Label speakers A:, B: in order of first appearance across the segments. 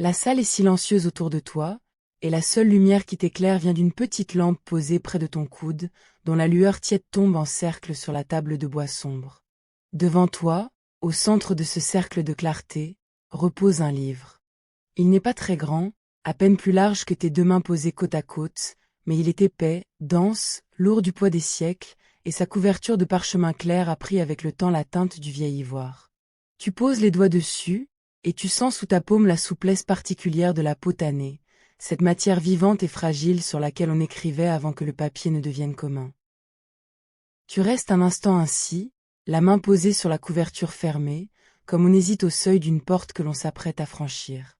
A: La salle est silencieuse autour de toi, et la seule lumière qui t'éclaire vient d'une petite lampe posée près de ton coude, dont la lueur tiède tombe en cercle sur la table de bois sombre. Devant toi, au centre de ce cercle de clarté, repose un livre. Il n'est pas très grand, à peine plus large que tes deux mains posées côte à côte, mais il est épais, dense, lourd du poids des siècles, et sa couverture de parchemin clair a pris avec le temps la teinte du vieil ivoire. Tu poses les doigts dessus, et tu sens sous ta paume la souplesse particulière de la peau tannée, cette matière vivante et fragile sur laquelle on écrivait avant que le papier ne devienne commun. Tu restes un instant ainsi, la main posée sur la couverture fermée, comme on hésite au seuil d'une porte que l'on s'apprête à franchir.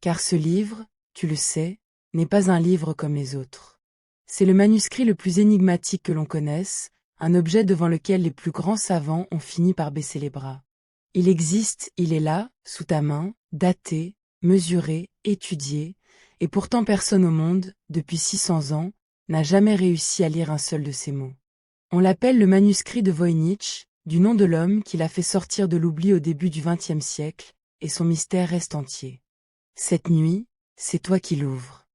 A: Car ce livre, tu le sais, n'est pas un livre comme les autres. C'est le manuscrit le plus énigmatique que l'on connaisse, un objet devant lequel les plus grands savants ont fini par baisser les bras. Il existe, il est là, sous ta main, daté, mesuré, étudié, et pourtant personne au monde, depuis 600 ans, n'a jamais réussi à lire un seul de ces mots. On l'appelle le manuscrit de Voynich, du nom de l'homme qui l'a fait sortir de l'oubli au début du XXe siècle, et son mystère reste entier. Cette nuit, c'est toi qui l'ouvres.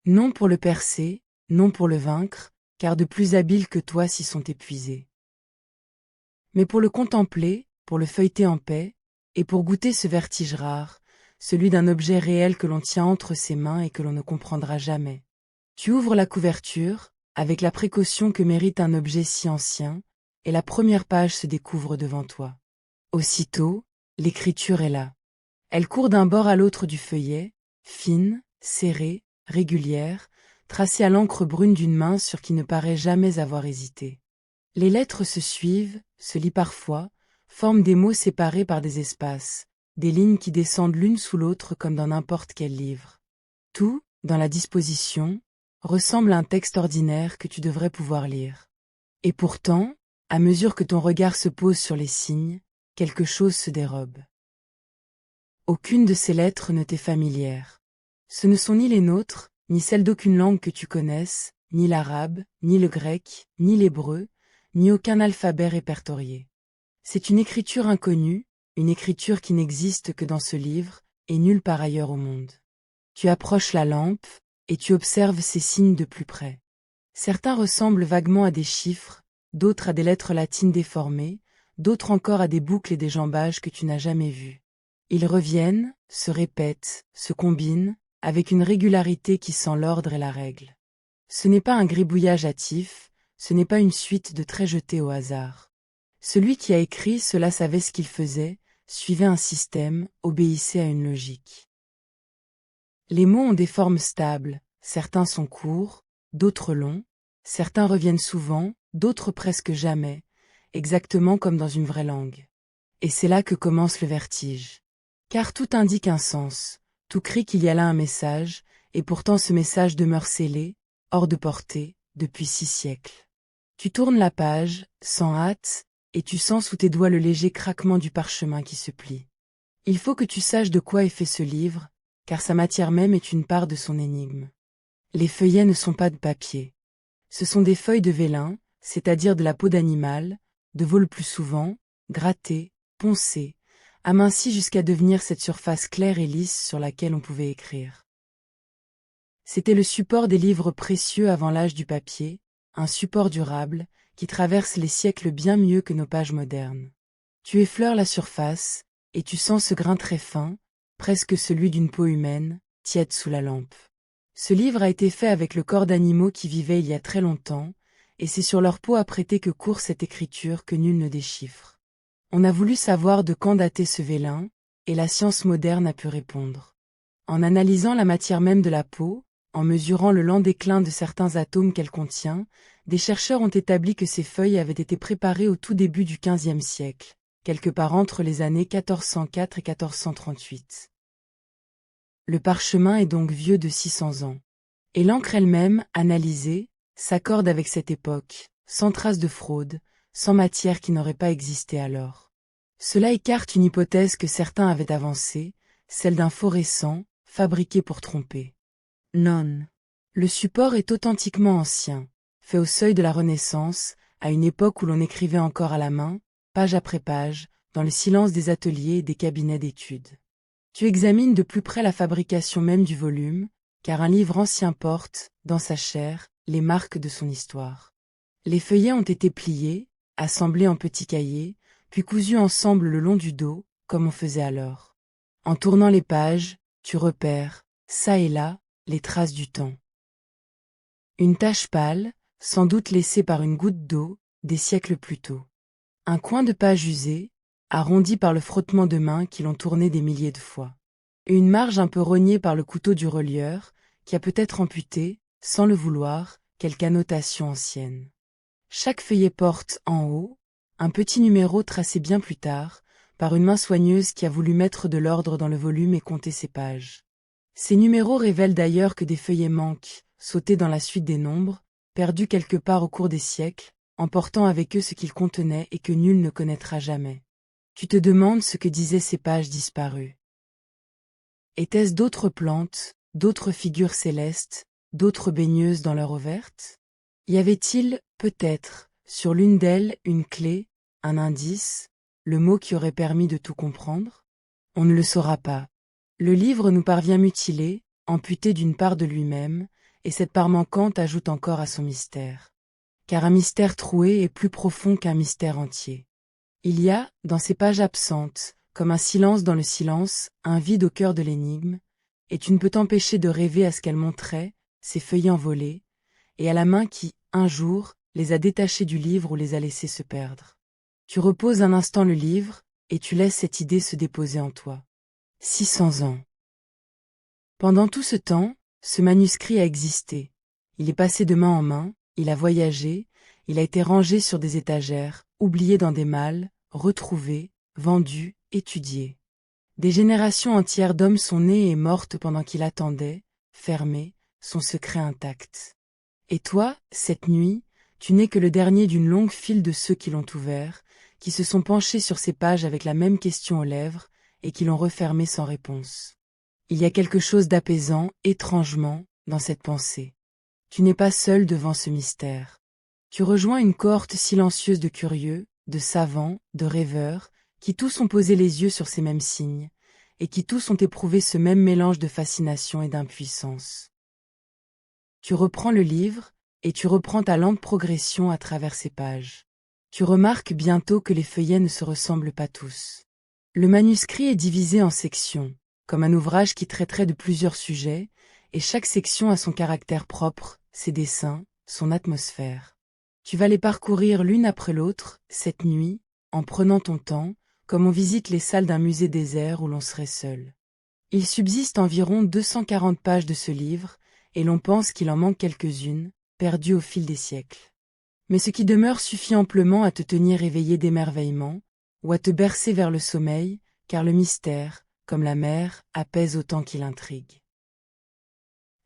A: Non pour le percer, non pour le vaincre, car de plus habiles que toi s'y sont épuisés. Mais pour le contempler, pour le feuilleter en paix, et pour goûter ce vertige rare, celui d'un objet réel que l'on tient entre ses mains et que l'on ne comprendra jamais. Tu ouvres la couverture, avec la précaution que mérite un objet si ancien, et la première page se découvre devant toi. Aussitôt, l'écriture est là. Elle court d'un bord à l'autre du feuillet, fine, serrée, régulière, tracée à l'encre brune d'une main sur qui ne paraît jamais avoir hésité. Les lettres se suivent, se lient parfois, forment des mots séparés par des espaces, des lignes qui descendent l'une sous l'autre comme dans n'importe quel livre. Tout, dans la disposition, ressemble à un texte ordinaire que tu devrais pouvoir lire. Et pourtant, à mesure que ton regard se pose sur les signes, quelque chose se dérobe. Aucune de ces lettres ne t'est familière. Ce ne sont ni les nôtres, ni celles d'aucune langue que tu connaisses, ni l'arabe, ni le grec, ni l'hébreu, ni aucun alphabet répertorié. C'est une écriture inconnue, une écriture qui n'existe que dans ce livre, et nulle part ailleurs au monde. Tu approches la lampe, et tu observes ces signes de plus près. Certains ressemblent vaguement à des chiffres, d'autres à des lettres latines déformées, d'autres encore à des boucles et des jambages que tu n'as jamais vus. Ils reviennent, se répètent, se combinent, avec une régularité qui sent l'ordre et la règle. Ce n'est pas un gribouillage hâtif, ce n'est pas une suite de traits jetés au hasard. Celui qui a écrit cela savait ce qu'il faisait, suivait un système, obéissait à une logique. Les mots ont des formes stables, certains sont courts, d'autres longs, certains reviennent souvent, d'autres presque jamais, exactement comme dans une vraie langue. Et c'est là que commence le vertige. Car tout indique un sens, tout crie qu'il y a là un message, et pourtant ce message demeure scellé, hors de portée, depuis 6 siècles. Tu tournes la page, sans hâte, et tu sens sous tes doigts le léger craquement du parchemin qui se plie. Il faut que tu saches de quoi est fait ce livre, car sa matière même est une part de son énigme. Les feuillets ne sont pas de papier. Ce sont des feuilles de vélin, c'est-à-dire de la peau d'animal, de veau le plus souvent, grattées, poncées, amincies jusqu'à devenir cette surface claire et lisse sur laquelle on pouvait écrire. C'était le support des livres précieux avant l'âge du papier, un support durable, qui traverse les siècles bien mieux que nos pages modernes. Tu effleures la surface, et tu sens ce grain très fin, presque celui d'une peau humaine, tiède sous la lampe. Ce livre a été fait avec le corps d'animaux qui vivaient il y a très longtemps, et c'est sur leur peau apprêtée que court cette écriture que nul ne déchiffre. On a voulu savoir de quand datait ce vélin, et la science moderne a pu répondre. En analysant la matière même de la peau, en mesurant le lent déclin de certains atomes qu'elle contient, des chercheurs ont établi que ces feuilles avaient été préparées au tout début du XVe siècle, quelque part entre les années 1404 et 1438. Le parchemin est donc vieux de 600 ans. Et l'encre elle-même, analysée, s'accorde avec cette époque, sans trace de fraude, sans matière qui n'aurait pas existé alors. Cela écarte une hypothèse que certains avaient avancée, celle d'un faux récent, fabriqué pour tromper. Non. Le support est authentiquement ancien, fait au seuil de la Renaissance, à une époque où l'on écrivait encore à la main, page après page, dans le silence des ateliers et des cabinets d'études. Tu examines de plus près la fabrication même du volume, car un livre ancien porte, dans sa chair, les marques de son histoire. Les feuillets ont été pliés, assemblés en petits cahiers, puis cousus ensemble le long du dos, comme on faisait alors. En tournant les pages, tu repères, çà et là, les traces du temps. Une tache pâle, sans doute laissée par une goutte d'eau, des siècles plus tôt. Un coin de page usé, arrondi par le frottement de mains qui l'ont tourné des milliers de fois. Et une marge un peu rognée par le couteau du relieur, qui a peut-être amputé, sans le vouloir, quelque annotation ancienne. Chaque feuillet porte, en haut, un petit numéro tracé bien plus tard, par une main soigneuse qui a voulu mettre de l'ordre dans le volume et compter ses pages. Ces numéros révèlent d'ailleurs que des feuillets manquent, sautés dans la suite des nombres, perdus quelque part au cours des siècles, emportant avec eux ce qu'ils contenaient et que nul ne connaîtra jamais. Tu te demandes ce que disaient ces pages disparues. Étaient-ce d'autres plantes, d'autres figures célestes, d'autres baigneuses dans leur eau verte? Y avait-il, peut-être, sur l'une d'elles, une clé, un indice, le mot qui aurait permis de tout comprendre? On ne le saura pas. Le livre nous parvient mutilé, amputé d'une part de lui-même, et cette part manquante ajoute encore à son mystère. Car un mystère troué est plus profond qu'un mystère entier. Il y a, dans ces pages absentes, comme un silence dans le silence, un vide au cœur de l'énigme, et tu ne peux t'empêcher de rêver à ce qu'elle montrait, ces feuillets envolés, et à la main qui, un jour, les a détachés du livre ou les a laissés se perdre. Tu reposes un instant le livre, et tu laisses cette idée se déposer en toi. 600 ans. Pendant tout ce temps, ce manuscrit a existé. Il est passé de main en main, il a voyagé, il a été rangé sur des étagères, oublié dans des malles, retrouvé, vendu, étudié. Des générations entières d'hommes sont nées et mortes pendant qu'il attendait, fermé, son secret intact. Et toi, cette nuit, tu n'es que le dernier d'une longue file de ceux qui l'ont ouvert, qui se sont penchés sur ces pages avec la même question aux lèvres, et qui l'ont refermé sans réponse. Il y a quelque chose d'apaisant, étrangement, dans cette pensée. Tu n'es pas seul devant ce mystère. Tu rejoins une cohorte silencieuse de curieux, de savants, de rêveurs, qui tous ont posé les yeux sur ces mêmes signes, et qui tous ont éprouvé ce même mélange de fascination et d'impuissance. Tu reprends le livre, et tu reprends ta lente progression à travers ces pages. Tu remarques bientôt que les feuillets ne se ressemblent pas tous. Le manuscrit est divisé en sections, comme un ouvrage qui traiterait de plusieurs sujets, et chaque section a son caractère propre, ses dessins, son atmosphère. Tu vas les parcourir l'une après l'autre, cette nuit, en prenant ton temps, comme on visite les salles d'un musée désert où l'on serait seul. Il subsiste environ 240 pages de ce livre, et l'on pense qu'il en manque quelques-unes, perdues au fil des siècles. Mais ce qui demeure suffit amplement à te tenir éveillé d'émerveillement, ou à te bercer vers le sommeil, car le mystère, comme la mer, apaise autant qu'il intrigue.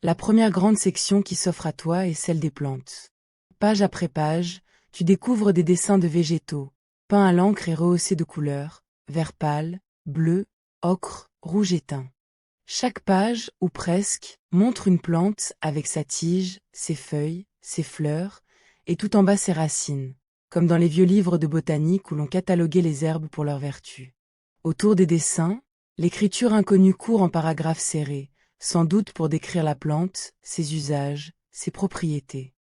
A: La première grande section qui s'offre à toi est celle des plantes. Page après page, tu découvres des dessins de végétaux, peints à l'encre et rehaussés de couleurs, vert pâle, bleu, ocre, rouge éteint. Chaque page, ou presque, montre une plante avec sa tige, ses feuilles, ses fleurs, et tout en bas ses racines, comme dans les vieux livres de botanique où l'on cataloguait les herbes pour leurs vertus. Autour des dessins, l'écriture inconnue court en paragraphes serrés, sans doute pour décrire la plante, ses usages, ses propriétés.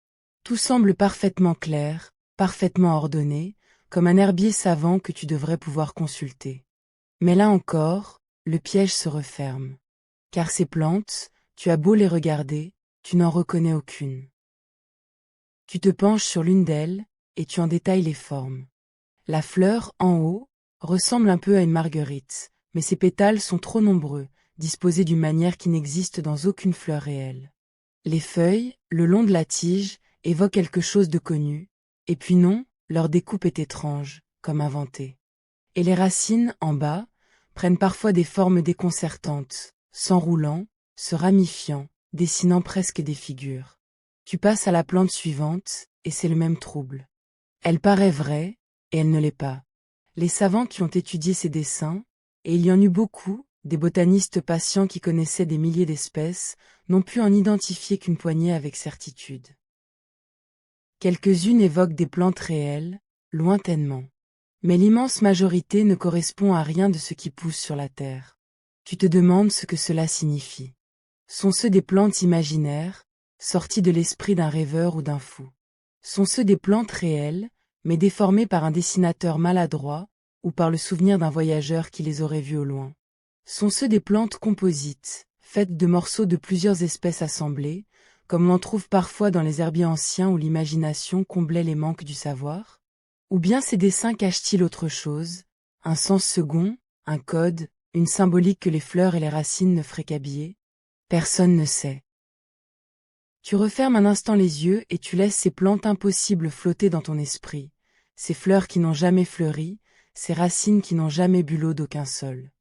A: Tout semble parfaitement clair, parfaitement ordonné, comme un herbier savant que tu devrais pouvoir consulter. Mais là encore, le piège se referme. Car ces plantes, tu as beau les regarder, tu n'en reconnais aucune. Tu te penches sur l'une d'elles, et tu en détailles les formes. La fleur, en haut, ressemble un peu à une marguerite, mais ses pétales sont trop nombreux, disposés d'une manière qui n'existe dans aucune fleur réelle. Les feuilles, le long de la tige, évoquent quelque chose de connu, et puis non, leur découpe est étrange, comme inventée. Et les racines, en bas, prennent parfois des formes déconcertantes, s'enroulant, se ramifiant, dessinant presque des figures. Tu passes à la plante suivante, et c'est le même trouble. Elle paraît vraie, et elle ne l'est pas. Les savants qui ont étudié ces dessins, et il y en eut beaucoup, des botanistes patients qui connaissaient des milliers d'espèces, n'ont pu en identifier qu'une poignée avec certitude. Quelques-unes évoquent des plantes réelles, lointainement. Mais l'immense majorité ne correspond à rien de ce qui pousse sur la terre. Tu te demandes ce que cela signifie. Sont-ce des plantes imaginaires, sorties de l'esprit d'un rêveur ou d'un fou? Sont-ce des plantes réelles, mais déformées par un dessinateur maladroit, ou par le souvenir d'un voyageur qui les aurait vues au loin? Sont-ce des plantes composites, faites de morceaux de plusieurs espèces assemblées, comme l'on trouve parfois dans les herbiers anciens où l'imagination comblait les manques du savoir? Ou bien ces dessins cachent-ils autre chose, un sens second, un code, une symbolique que les fleurs et les racines ne feraient qu'habiller? Personne ne sait. Tu refermes un instant les yeux et tu laisses ces plantes impossibles flotter dans ton esprit, ces fleurs qui n'ont jamais fleuri, ces racines qui n'ont jamais bu l'eau d'aucun sol.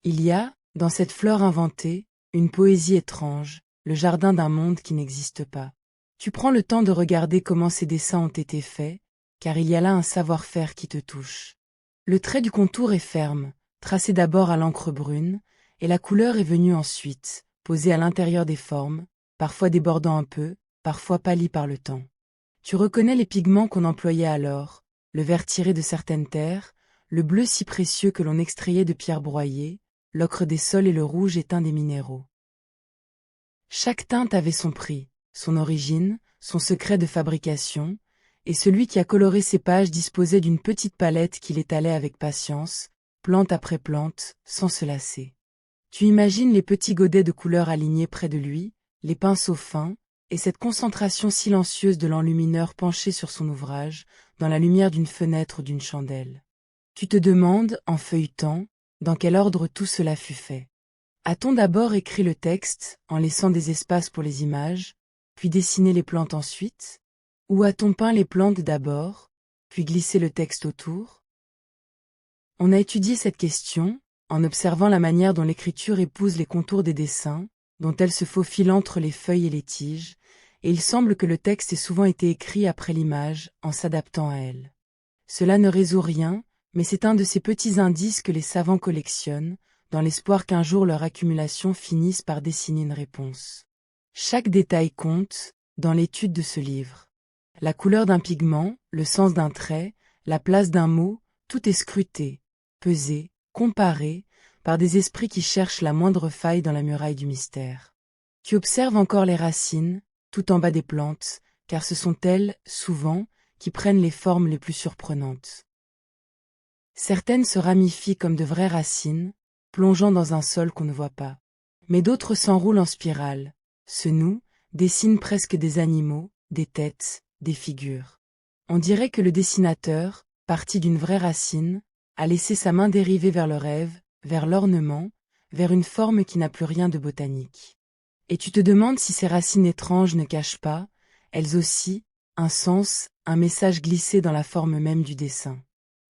A: Il y a, dans cette fleur inventée, une poésie étrange, le jardin d'un monde qui n'existe pas. Tu prends le temps de regarder comment ces dessins ont été faits, car il y a là un savoir-faire qui te touche. Le trait du contour est ferme, tracé d'abord à l'encre brune, et la couleur est venue ensuite, posée à l'intérieur des formes, parfois débordant un peu, parfois pâli par le temps. Tu reconnais les pigments qu'on employait alors, le vert tiré de certaines terres, le bleu si précieux que l'on extrayait de pierres broyées, l'ocre des sols et le rouge éteint des minéraux. Chaque teinte avait son prix, son origine, son secret de fabrication, et celui qui a coloré ces pages disposait d'une petite palette qu'il étalait avec patience, plante après plante, sans se lasser. Tu imagines les petits godets de couleurs alignés près de lui, les pinceaux fins, et cette concentration silencieuse de l'enlumineur penché sur son ouvrage, dans la lumière d'une fenêtre ou d'une chandelle. Tu te demandes, en feuilletant, dans quel ordre tout cela fut fait. A-t-on d'abord écrit le texte, en laissant des espaces pour les images, puis dessiné les plantes ensuite? Ou a-t-on peint les plantes d'abord, puis glissé le texte autour? On a étudié cette question, en observant la manière dont l'écriture épouse les contours des dessins, dont elle se faufile entre les feuilles et les tiges, et il semble que le texte ait souvent été écrit après l'image, en s'adaptant à elle. Cela ne résout rien, mais c'est un de ces petits indices que les savants collectionnent, dans l'espoir qu'un jour leur accumulation finisse par dessiner une réponse. Chaque détail compte, dans l'étude de ce livre. La couleur d'un pigment, le sens d'un trait, la place d'un mot, tout est scruté, pesé, comparé, par des esprits qui cherchent la moindre faille dans la muraille du mystère. Tu observes encore les racines, tout en bas des plantes, car ce sont elles, souvent, qui prennent les formes les plus surprenantes. Certaines se ramifient comme de vraies racines, plongeant dans un sol qu'on ne voit pas. Mais d'autres s'enroulent en spirale, se nouent, dessinent presque des animaux, des têtes, des figures. On dirait que le dessinateur, parti d'une vraie racine, a laissé sa main dériver vers le rêve, vers l'ornement, vers une forme qui n'a plus rien de botanique. Et tu te demandes si ces racines étranges ne cachent pas, elles aussi, un sens, un message glissé dans la forme même du dessin.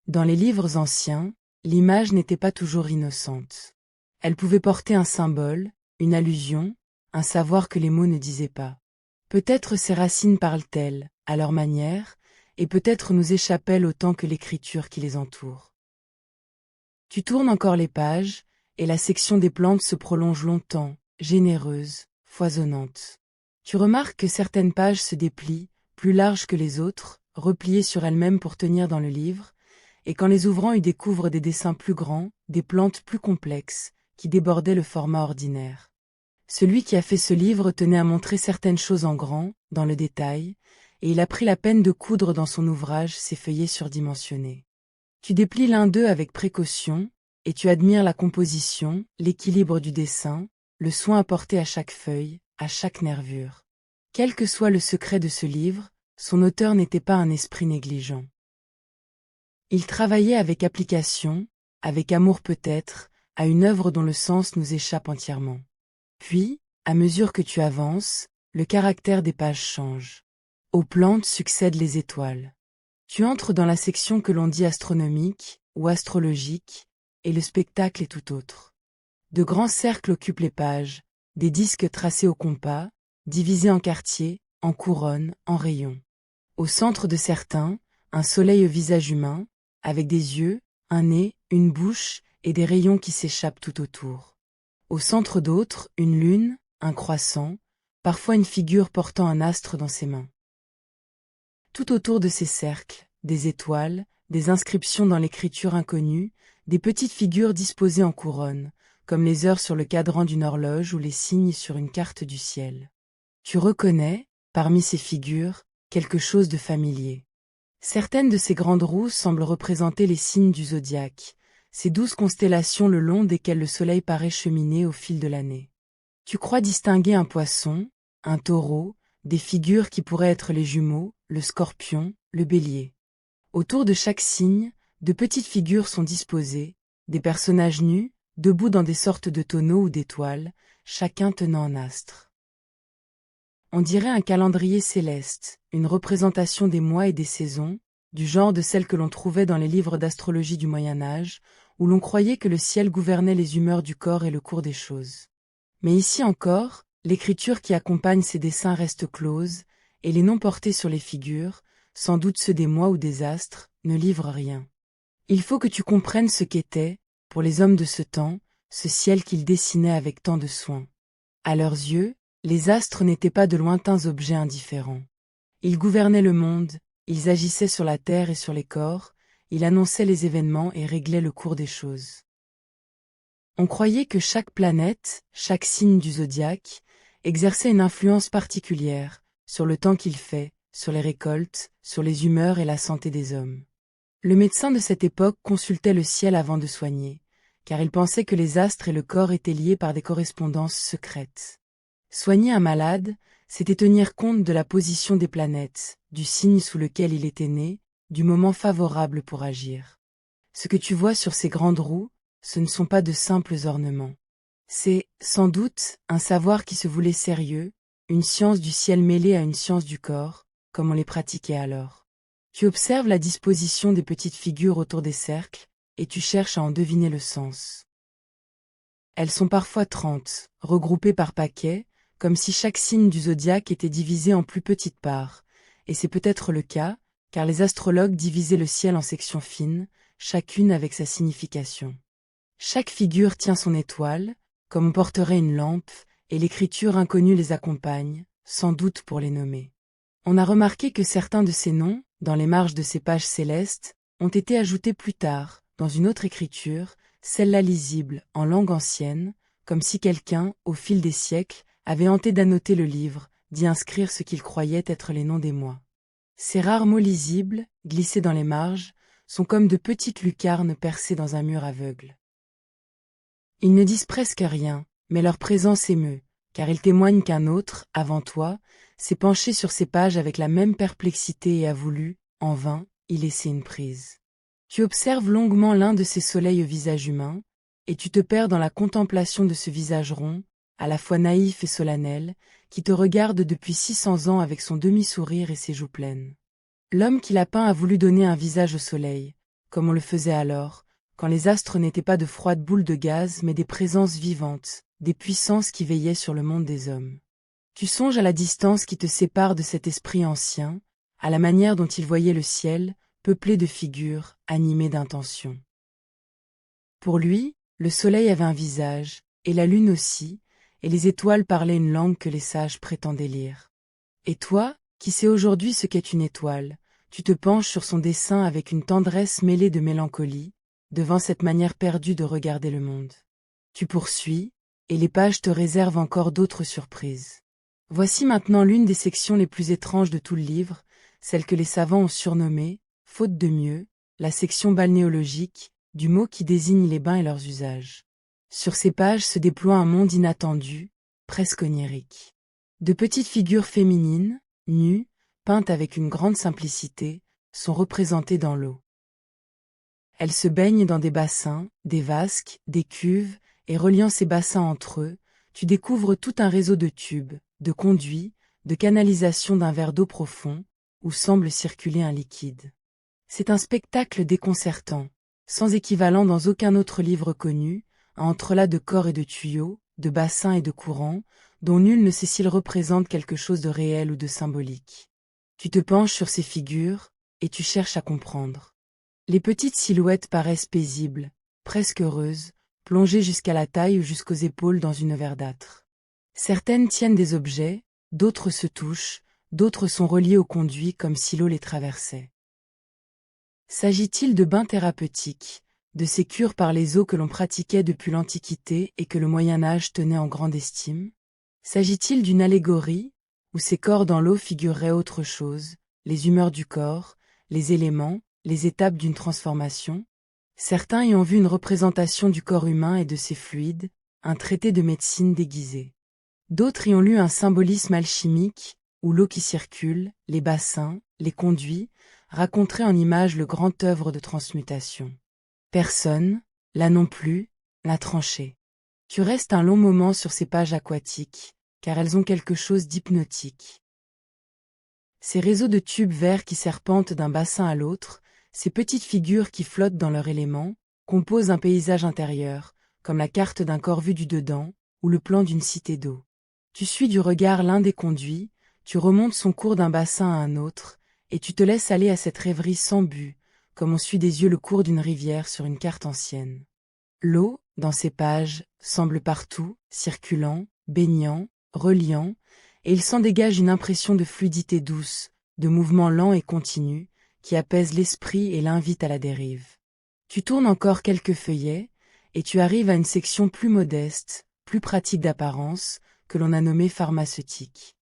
A: Dans les livres anciens, l'image n'était pas toujours innocente. Elle pouvait porter un symbole, une allusion, un savoir que les mots ne disaient pas. Peut-être ces racines parlent-elles, à leur manière, et peut-être nous échappent-elles autant que l'écriture qui les entoure. Tu tournes encore les pages, et la section des plantes se prolonge longtemps, généreuse, foisonnante. Tu remarques que certaines pages se déplient, plus larges que les autres, repliées sur elles-mêmes pour tenir dans le livre, et qu'en les ouvrant y découvrent des dessins plus grands, des plantes plus complexes, qui débordaient le format ordinaire. Celui qui a fait ce livre tenait à montrer certaines choses en grand, dans le détail, et il a pris la peine de coudre dans son ouvrage ces feuillets surdimensionnés. Tu déplies l'un d'eux avec précaution, et tu admires la composition, l'équilibre du dessin, le soin apporté à chaque feuille, à chaque nervure. Quel que soit le secret de ce livre, son auteur n'était pas un esprit négligent. Il travaillait avec application, avec amour peut-être, à une œuvre dont le sens nous échappe entièrement. Puis, à mesure que tu avances, le caractère des pages change. Aux plantes succèdent les étoiles. Tu entres dans la section que l'on dit astronomique ou astrologique, et le spectacle est tout autre. De grands cercles occupent les pages, des disques tracés au compas, divisés en quartiers, en couronnes, en rayons. Au centre de certains, un soleil au visage humain, avec des yeux, un nez, une bouche et des rayons qui s'échappent tout autour. Au centre d'autres, une lune, un croissant, parfois une figure portant un astre dans ses mains. Tout autour de ces cercles, des étoiles, des inscriptions dans l'écriture inconnue, des petites figures disposées en couronne, comme les heures sur le cadran d'une horloge ou les signes sur une carte du ciel. Tu reconnais, parmi ces figures, quelque chose de familier. Certaines de ces grandes roues semblent représenter les signes du zodiaque, ces 12 constellations le long desquelles le soleil paraît cheminer au fil de l'année. Tu crois distinguer un poisson, un taureau, des figures qui pourraient être les jumeaux, le scorpion, le bélier. Autour de chaque signe, de petites figures sont disposées, des personnages nus, debout dans des sortes de tonneaux ou d'étoiles, chacun tenant un astre. On dirait un calendrier céleste, une représentation des mois et des saisons, du genre de celles que l'on trouvait dans les livres d'astrologie du Moyen Âge, où l'on croyait que le ciel gouvernait les humeurs du corps et le cours des choses. Mais ici encore, l'écriture qui accompagne ces dessins reste close, et les noms portés sur les figures, sans doute ceux des mois ou des astres, ne livrent rien. Il faut que tu comprennes ce qu'était, pour les hommes de ce temps, ce ciel qu'ils dessinaient avec tant de soin. À leurs yeux, les astres n'étaient pas de lointains objets indifférents. Ils gouvernaient le monde, ils agissaient sur la terre et sur les corps, ils annonçaient les événements et réglaient le cours des choses. On croyait que chaque planète, chaque signe du zodiaque, exerçait une influence particulière, sur le temps qu'il fait, sur les récoltes, sur les humeurs et la santé des hommes. Le médecin de cette époque consultait le ciel avant de soigner, car il pensait que les astres et le corps étaient liés par des correspondances secrètes. Soigner un malade, c'était tenir compte de la position des planètes, du signe sous lequel il était né, du moment favorable pour agir. Ce que tu vois sur ces grandes roues, ce ne sont pas de simples ornements. C'est, sans doute, un savoir qui se voulait sérieux, une science du ciel mêlée à une science du corps, comme on les pratiquait alors. Tu observes la disposition des petites figures autour des cercles, et tu cherches à en deviner le sens. Elles sont parfois 30, regroupées par paquets, comme si chaque signe du zodiaque était divisé en plus petites parts, et c'est peut-être le cas, car les astrologues divisaient le ciel en sections fines, chacune avec sa signification. Chaque figure tient son étoile, comme on porterait une lampe, et l'écriture inconnue les accompagne, sans doute pour les nommer. On a remarqué que certains de ces noms, dans les marges de ces pages célestes, ont été ajoutés plus tard, dans une autre écriture, celle-là lisible, en langue ancienne, comme si quelqu'un, au fil des siècles, avait hanté d'annoter le livre, d'y inscrire ce qu'il croyait être les noms des mois. Ces rares mots lisibles, glissés dans les marges, sont comme de petites lucarnes percées dans un mur aveugle. Ils ne disent presque rien, mais leur présence émeut, car ils témoignent qu'un autre, avant toi, s'est penché sur ces pages avec la même perplexité et a voulu, en vain, y laisser une prise. Tu observes longuement l'un de ces soleils au visage humain, et tu te perds dans la contemplation de ce visage rond, à la fois naïf et solennel, qui te regarde depuis 600 ans avec son demi-sourire et ses joues pleines. L'homme qui l'a peint a voulu donner un visage au soleil, comme on le faisait alors, quand les astres n'étaient pas de froides boules de gaz mais des présences vivantes, des puissances qui veillaient sur le monde des hommes. Tu songes à la distance qui te sépare de cet esprit ancien, à la manière dont il voyait le ciel, peuplé de figures, animé d'intentions. Pour lui, le soleil avait un visage, et la lune aussi, et les étoiles parlaient une langue que les sages prétendaient lire. Et toi, qui sais aujourd'hui ce qu'est une étoile, tu te penches sur son dessin avec une tendresse mêlée de mélancolie, devant cette manière perdue de regarder le monde. Tu poursuis, et les pages te réservent encore d'autres surprises. Voici maintenant l'une des sections les plus étranges de tout le livre, celle que les savants ont surnommée, faute de mieux, la section balnéologique, du mot qui désigne les bains et leurs usages. Sur ces pages se déploie un monde inattendu, presque onirique. De petites figures féminines, nues, peintes avec une grande simplicité, sont représentées dans l'eau. Elles se baignent dans des bassins, des vasques, des cuves, et reliant ces bassins entre eux, tu découvres tout un réseau de tubes, de conduits, de canalisations d'un verre d'eau profond, où semble circuler un liquide. C'est un spectacle déconcertant, sans équivalent dans aucun autre livre connu, un entrelac de corps et de tuyaux, de bassins et de courants, dont nul ne sait s'il représente quelque chose de réel ou de symbolique. Tu te penches sur ces figures, et tu cherches à comprendre. Les petites silhouettes paraissent paisibles, presque heureuses, plongées jusqu'à la taille ou jusqu'aux épaules dans une verdâtre. Certaines tiennent des objets, d'autres se touchent, d'autres sont reliées au conduit comme si l'eau les traversait. S'agit-il de bains thérapeutiques, de ces cures par les eaux que l'on pratiquait depuis l'Antiquité et que le Moyen-Âge tenait en grande estime? S'agit-il d'une allégorie, où ces corps dans l'eau figureraient autre chose, les humeurs du corps, les éléments, les étapes d'une transformation? Certains y ont vu une représentation du corps humain et de ses fluides, un traité de médecine déguisé. D'autres y ont lu un symbolisme alchimique, où l'eau qui circule, les bassins, les conduits, raconteraient en images le grand œuvre de transmutation. Personne, là non plus, n'a tranché. Tu restes un long moment sur ces pages aquatiques, car elles ont quelque chose d'hypnotique. Ces réseaux de tubes verts qui serpentent d'un bassin à l'autre, ces petites figures qui flottent dans leur élément, composent un paysage intérieur, comme la carte d'un corps vu du dedans, ou le plan d'une cité d'eau. Tu suis du regard l'un des conduits, tu remontes son cours d'un bassin à un autre, et tu te laisses aller à cette rêverie sans but, comme on suit des yeux le cours d'une rivière sur une carte ancienne. L'eau, dans ces pages, semble partout, circulant, baignant, reliant, et il s'en dégage une impression de fluidité douce, de mouvement lent et continu, qui apaise l'esprit et l'invite à la dérive. Tu tournes encore quelques feuillets, et tu arrives à une section plus modeste, plus pratique d'apparence, que l'on a nommée pharmaceutique.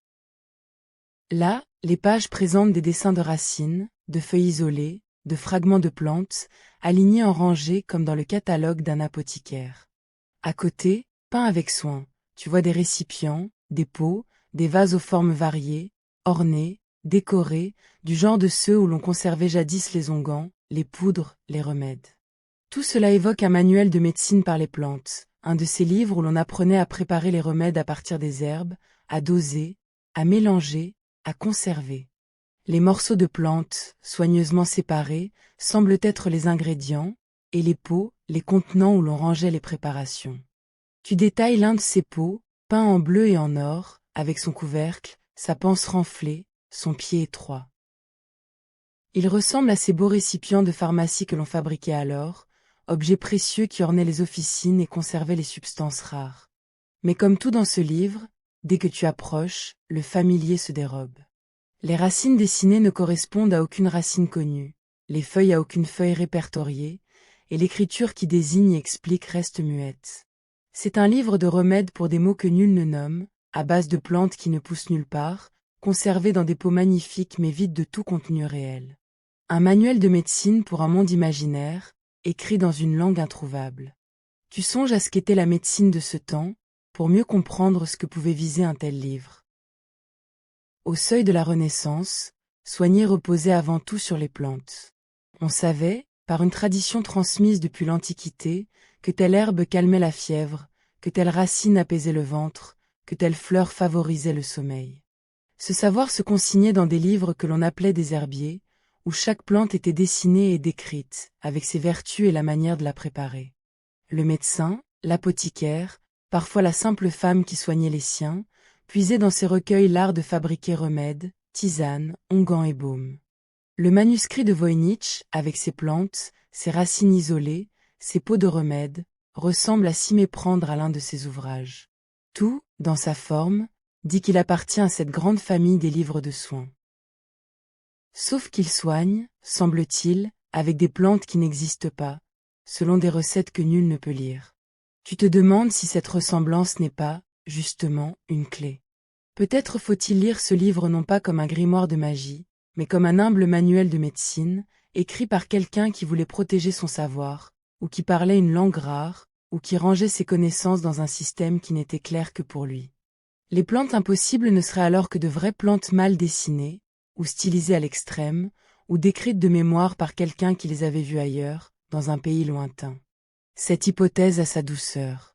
A: Là, les pages présentent des dessins de racines, de feuilles isolées, de fragments de plantes, alignés en rangées comme dans le catalogue d'un apothicaire. À côté, peints avec soin, tu vois des récipients, des pots, des vases aux formes variées, ornés, décorés, du genre de ceux où l'on conservait jadis les onguents, les poudres, les remèdes. Tout cela évoque un manuel de médecine par les plantes, un de ces livres où l'on apprenait à préparer les remèdes à partir des herbes, à doser, à mélanger, à conserver. Les morceaux de plantes, soigneusement séparés, semblent être les ingrédients, et les pots, les contenants où l'on rangeait les préparations. Tu détailles l'un de ces pots, peint en bleu et en or, avec son couvercle, sa panse renflée, son pied étroit. Il ressemble à ces beaux récipients de pharmacie que l'on fabriquait alors, objets précieux qui ornaient les officines et conservaient les substances rares. Mais comme tout dans ce livre, dès que tu approches, le familier se dérobe. Les racines dessinées ne correspondent à aucune racine connue, les feuilles à aucune feuille répertoriée, et l'écriture qui désigne et explique reste muette. C'est un livre de remèdes pour des maux que nul ne nomme, à base de plantes qui ne poussent nulle part, conservées dans des pots magnifiques mais vides de tout contenu réel. Un manuel de médecine pour un monde imaginaire, écrit dans une langue introuvable. Tu songes à ce qu'était la médecine de ce temps, pour mieux comprendre ce que pouvait viser un tel livre. Au seuil de la Renaissance, soigner reposait avant tout sur les plantes. On savait, par une tradition transmise depuis l'Antiquité, que telle herbe calmait la fièvre, que telle racine apaisait le ventre, que telle fleur favorisait le sommeil. Ce savoir se consignait dans des livres que l'on appelait des herbiers, où chaque plante était dessinée et décrite, avec ses vertus et la manière de la préparer. Le médecin, l'apothicaire, parfois la simple femme qui soignait les siens, puisait dans ces recueils l'art de fabriquer remèdes, tisanes, onguents et baumes. Le manuscrit de Voynich, avec ses plantes, ses racines isolées, ses pots de remèdes, ressemble à s'y méprendre à l'un de ses ouvrages. Tout, dans sa forme, dit qu'il appartient à cette grande famille des livres de soins. Sauf qu'il soigne, semble-t-il, avec des plantes qui n'existent pas, selon des recettes que nul ne peut lire. Tu te demandes si cette ressemblance n'est pas, justement, une clé. Peut-être faut-il lire ce livre non pas comme un grimoire de magie, mais comme un humble manuel de médecine, écrit par quelqu'un qui voulait protéger son savoir, ou qui parlait une langue rare, ou qui rangeait ses connaissances dans un système qui n'était clair que pour lui. Les plantes impossibles ne seraient alors que de vraies plantes mal dessinées, ou stylisées à l'extrême, ou décrites de mémoire par quelqu'un qui les avait vues ailleurs, dans un pays lointain. Cette hypothèse a sa douceur.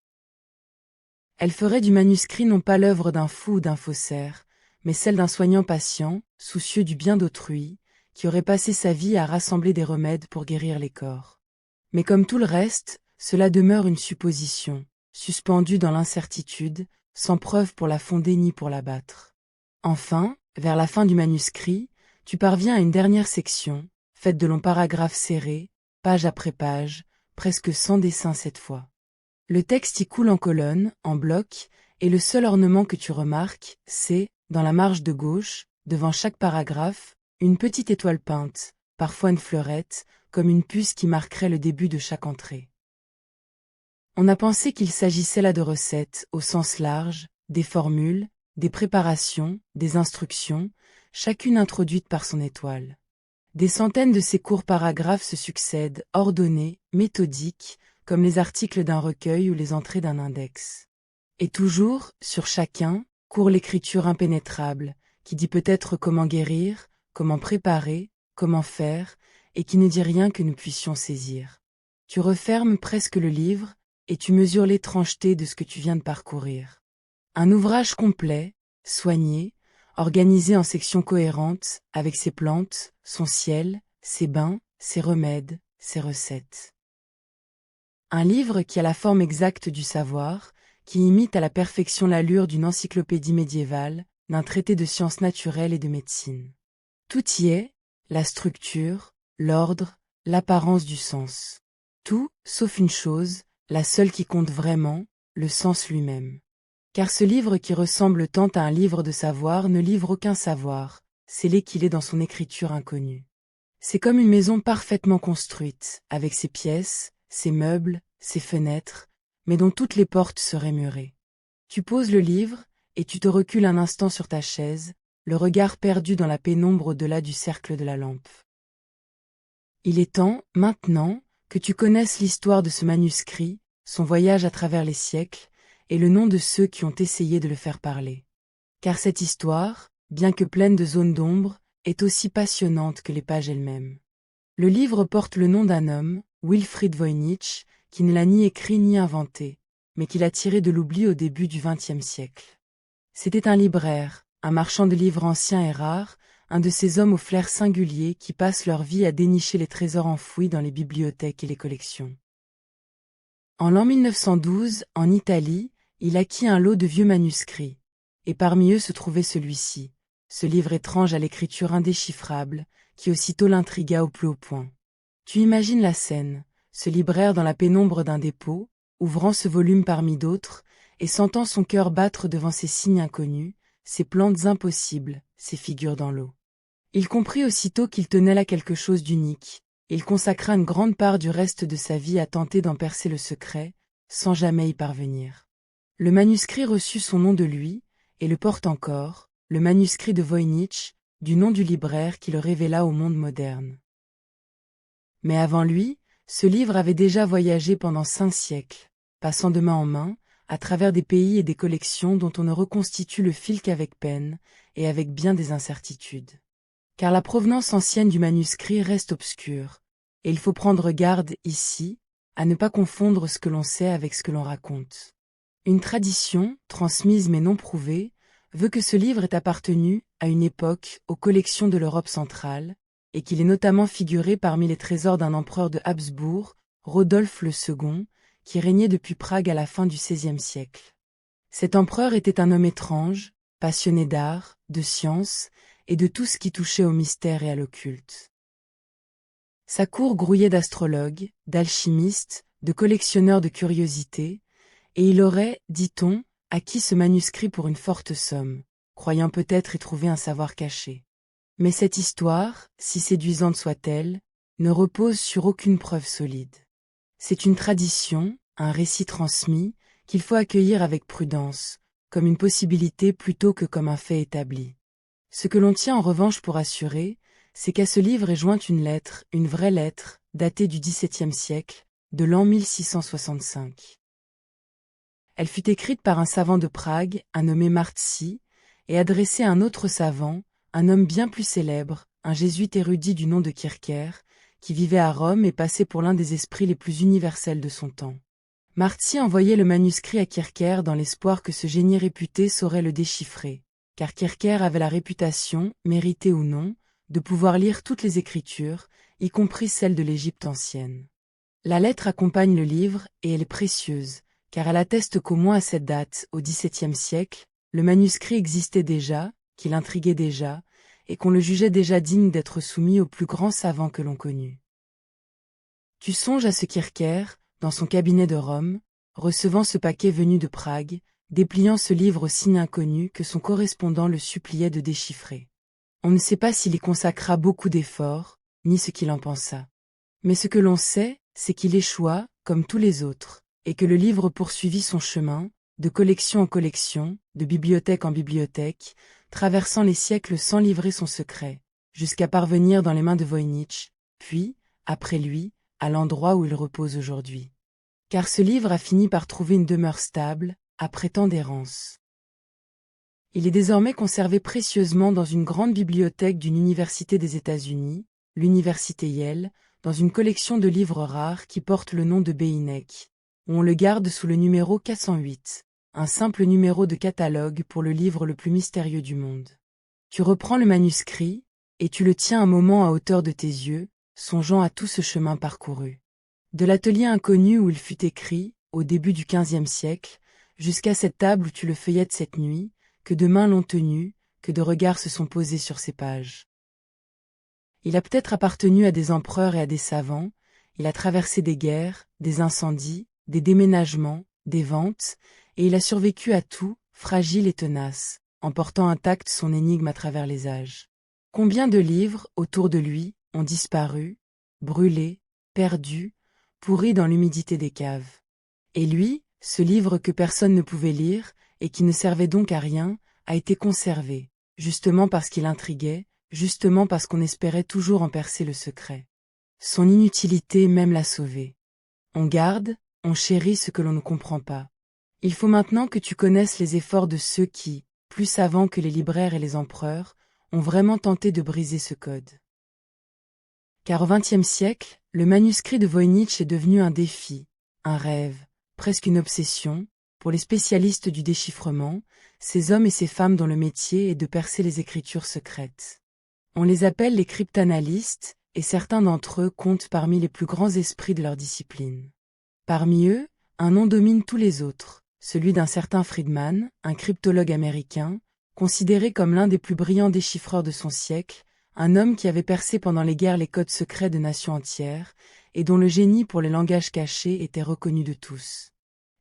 A: Elle ferait du manuscrit non pas l'œuvre d'un fou ou d'un faussaire, mais celle d'un soignant patient, soucieux du bien d'autrui, qui aurait passé sa vie à rassembler des remèdes pour guérir les corps. Mais comme tout le reste, cela demeure une supposition, suspendue dans l'incertitude, sans preuve pour la fonder ni pour la battre. Enfin, vers la fin du manuscrit, tu parviens à une dernière section, faite de longs paragraphes serrés, page après page, presque sans dessin cette fois. Le texte y coule en colonnes, en blocs, et le seul ornement que tu remarques, c'est, dans la marge de gauche, devant chaque paragraphe, une petite étoile peinte, parfois une fleurette, comme une puce qui marquerait le début de chaque entrée. On a pensé qu'il s'agissait là de recettes, au sens large, des formules, des préparations, des instructions, chacune introduite par son étoile. Des centaines de ces courts paragraphes se succèdent, ordonnés, méthodiques, comme les articles d'un recueil ou les entrées d'un index. Et toujours, sur chacun, court l'écriture impénétrable, qui dit peut-être comment guérir, comment préparer, comment faire, et qui ne dit rien que nous puissions saisir. Tu refermes presque le livre, et tu mesures l'étrangeté de ce que tu viens de parcourir. Un ouvrage complet, soigné, organisé en sections cohérentes, avec ses plantes, son ciel, ses bains, ses remèdes, ses recettes. Un livre qui a la forme exacte du savoir, qui imite à la perfection l'allure d'une encyclopédie médiévale, d'un traité de sciences naturelles et de médecine. Tout y est, la structure, l'ordre, l'apparence du sens. Tout, sauf une chose, la seule qui compte vraiment, le sens lui-même. Car ce livre qui ressemble tant à un livre de savoir ne livre aucun savoir, scellé qu'il est dans son écriture inconnue. C'est comme une maison parfaitement construite, avec ses pièces, ses meubles, ses fenêtres, mais dont toutes les portes seraient murées. Tu poses le livre, et tu te recules un instant sur ta chaise, le regard perdu dans la pénombre au-delà du cercle de la lampe. Il est temps, maintenant, que tu connaisses l'histoire de ce manuscrit, son voyage à travers les siècles, et le nom de ceux qui ont essayé de le faire parler. Car cette histoire, bien que pleine de zones d'ombre, est aussi passionnante que les pages elles-mêmes. Le livre porte le nom d'un homme, Wilfried Voynich, qui ne l'a ni écrit ni inventé, mais qui l'a tiré de l'oubli au début du XXe siècle. C'était un libraire, un marchand de livres anciens et rares, un de ces hommes au flair singulier qui passent leur vie à dénicher les trésors enfouis dans les bibliothèques et les collections. En l'an 1912, en Italie, il acquit un lot de vieux manuscrits, et parmi eux se trouvait celui-ci, ce livre étrange à l'écriture indéchiffrable, qui aussitôt l'intrigua au plus haut point. Tu imagines la scène, ce libraire dans la pénombre d'un dépôt, ouvrant ce volume parmi d'autres, et sentant son cœur battre devant ces signes inconnus, ces plantes impossibles, ces figures dans l'eau. Il comprit aussitôt qu'il tenait là quelque chose d'unique, et il consacra une grande part du reste de sa vie à tenter d'en percer le secret, sans jamais y parvenir. Le manuscrit reçut son nom de lui, et le porte encore, le manuscrit de Voynich, du nom du libraire qui le révéla au monde moderne. Mais avant lui, ce livre avait déjà voyagé pendant 5 siècles, passant de main en main, à travers des pays et des collections dont on ne reconstitue le fil qu'avec peine, et avec bien des incertitudes. Car la provenance ancienne du manuscrit reste obscure, et il faut prendre garde, ici, à ne pas confondre ce que l'on sait avec ce que l'on raconte. Une tradition, transmise mais non prouvée, veut que ce livre ait appartenu, à une époque, aux collections de l'Europe centrale, et qu'il est notamment figuré parmi les trésors d'un empereur de Habsbourg, Rodolphe le Second, qui régnait depuis Prague à la fin du XVIe siècle. Cet empereur était un homme étrange, passionné d'art, de science, et de tout ce qui touchait au mystère et à l'occulte. Sa cour grouillait d'astrologues, d'alchimistes, de collectionneurs de curiosités, et il aurait, dit-on, acquis ce manuscrit pour une forte somme, croyant peut-être y trouver un savoir caché. Mais cette histoire, si séduisante soit-elle, ne repose sur aucune preuve solide. C'est une tradition, un récit transmis, qu'il faut accueillir avec prudence, comme une possibilité plutôt que comme un fait établi. Ce que l'on tient en revanche pour assurer, c'est qu'à ce livre est jointe une lettre, une vraie lettre, datée du XVIIe siècle, de l'an 1665. Elle fut écrite par un savant de Prague, un nommé Martzi, et adressée à un autre savant, un homme bien plus célèbre, un jésuite érudit du nom de Kierkegaard, qui vivait à Rome et passait pour l'un des esprits les plus universels de son temps. Martzi envoyait le manuscrit à Kierkegaard dans l'espoir que ce génie réputé saurait le déchiffrer, car Kierkegaard avait la réputation, méritée ou non, de pouvoir lire toutes les écritures, y compris celles de l'Égypte ancienne. La lettre accompagne le livre, et elle est précieuse, car elle atteste qu'au moins à cette date, au XVIIe siècle, le manuscrit existait déjà, qu'il intriguait déjà, et qu'on le jugeait déjà digne d'être soumis aux plus grands savants que l'on connut. Tu songes à ce Kierkegaard, dans son cabinet de Rome, recevant ce paquet venu de Prague, dépliant ce livre au signe inconnu que son correspondant le suppliait de déchiffrer. On ne sait pas s'il y consacra beaucoup d'efforts, ni ce qu'il en pensa. Mais ce que l'on sait, c'est qu'il échoua, comme tous les autres, et que le livre poursuivit son chemin, de collection en collection, de bibliothèque en bibliothèque, traversant les siècles sans livrer son secret, jusqu'à parvenir dans les mains de Voynich, puis, après lui, à l'endroit où il repose aujourd'hui. Car ce livre a fini par trouver une demeure stable, après tant d'errance. Il est désormais conservé précieusement dans une grande bibliothèque d'une université des États-Unis, l'université Yale, dans une collection de livres rares qui porte le nom de Beinecke, où on le garde sous le numéro 408, un simple numéro de catalogue pour le livre le plus mystérieux du monde. Tu reprends le manuscrit, et tu le tiens un moment à hauteur de tes yeux, songeant à tout ce chemin parcouru. De l'atelier inconnu où il fut écrit, au début du XVe siècle, jusqu'à cette table où tu le feuillettes cette nuit, que de mains l'ont tenu, que de regards se sont posés sur ces pages. Il a peut-être appartenu à des empereurs et à des savants, il a traversé des guerres, des incendies, des déménagements, des ventes, et il a survécu à tout, fragile et tenace, emportant intact son énigme à travers les âges. Combien de livres, autour de lui, ont disparu, brûlés, perdus, pourris dans l'humidité des caves. Et lui, ce livre que personne ne pouvait lire, et qui ne servait donc à rien, a été conservé, justement parce qu'il intriguait, justement parce qu'on espérait toujours en percer le secret. Son inutilité même l'a sauvé. On garde, on chérit ce que l'on ne comprend pas. Il faut maintenant que tu connaisses les efforts de ceux qui, plus savants que les libraires et les empereurs, ont vraiment tenté de briser ce code. Car au XXe siècle, le manuscrit de Voynich est devenu un défi, un rêve, presque une obsession, pour les spécialistes du déchiffrement, ces hommes et ces femmes dont le métier est de percer les écritures secrètes. On les appelle les cryptanalystes, et certains d'entre eux comptent parmi les plus grands esprits de leur discipline. Parmi eux, un nom domine tous les autres, celui d'un certain Friedman, un cryptologue américain, considéré comme l'un des plus brillants déchiffreurs de son siècle, un homme qui avait percé pendant les guerres les codes secrets de nations entières, et dont le génie pour les langages cachés était reconnu de tous.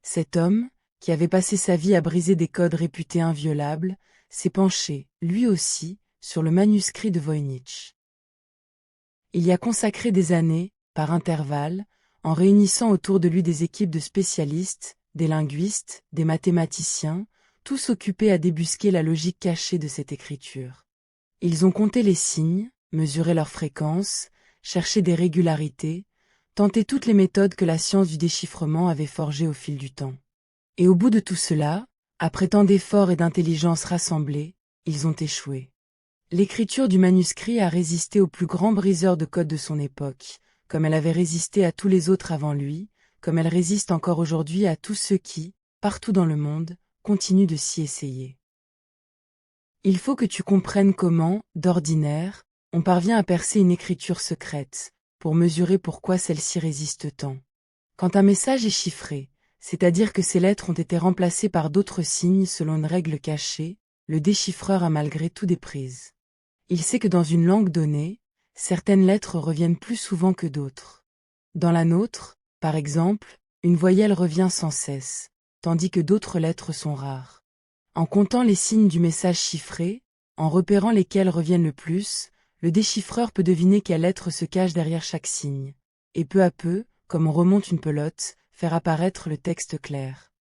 A: Cet homme, qui avait passé sa vie à briser des codes réputés inviolables, s'est penché, lui aussi, sur le manuscrit de Voynich. Il y a consacré des années, par intervalles, en réunissant autour de lui des équipes de spécialistes, des linguistes, des mathématiciens, tous occupés à débusquer la logique cachée de cette écriture. Ils ont compté les signes, mesuré leur fréquence, cherché des régularités, tenté toutes les méthodes que la science du déchiffrement avait forgées au fil du temps. Et au bout de tout cela, après tant d'efforts et d'intelligence rassemblés, ils ont échoué. L'écriture du manuscrit a résisté aux plus grands briseurs de codes de son époque, comme elle avait résisté à tous les autres avant lui, comme elle résiste encore aujourd'hui à tous ceux qui, partout dans le monde, continuent de s'y essayer. Il faut que tu comprennes comment, d'ordinaire, on parvient à percer une écriture secrète, pour mesurer pourquoi celle-ci résiste tant. Quand un message est chiffré, c'est-à-dire que ces lettres ont été remplacées par d'autres signes selon une règle cachée, le déchiffreur a malgré tout des prises. Il sait que dans une langue donnée, certaines lettres reviennent plus souvent que d'autres. Dans la nôtre, par exemple, une voyelle revient sans cesse, tandis que d'autres lettres sont rares. En comptant les signes du message chiffré, en repérant lesquels reviennent le plus, le déchiffreur peut deviner quelle lettre se cache derrière chaque signe, et peu à peu, comme on remonte une pelote, faire apparaître le texte clair.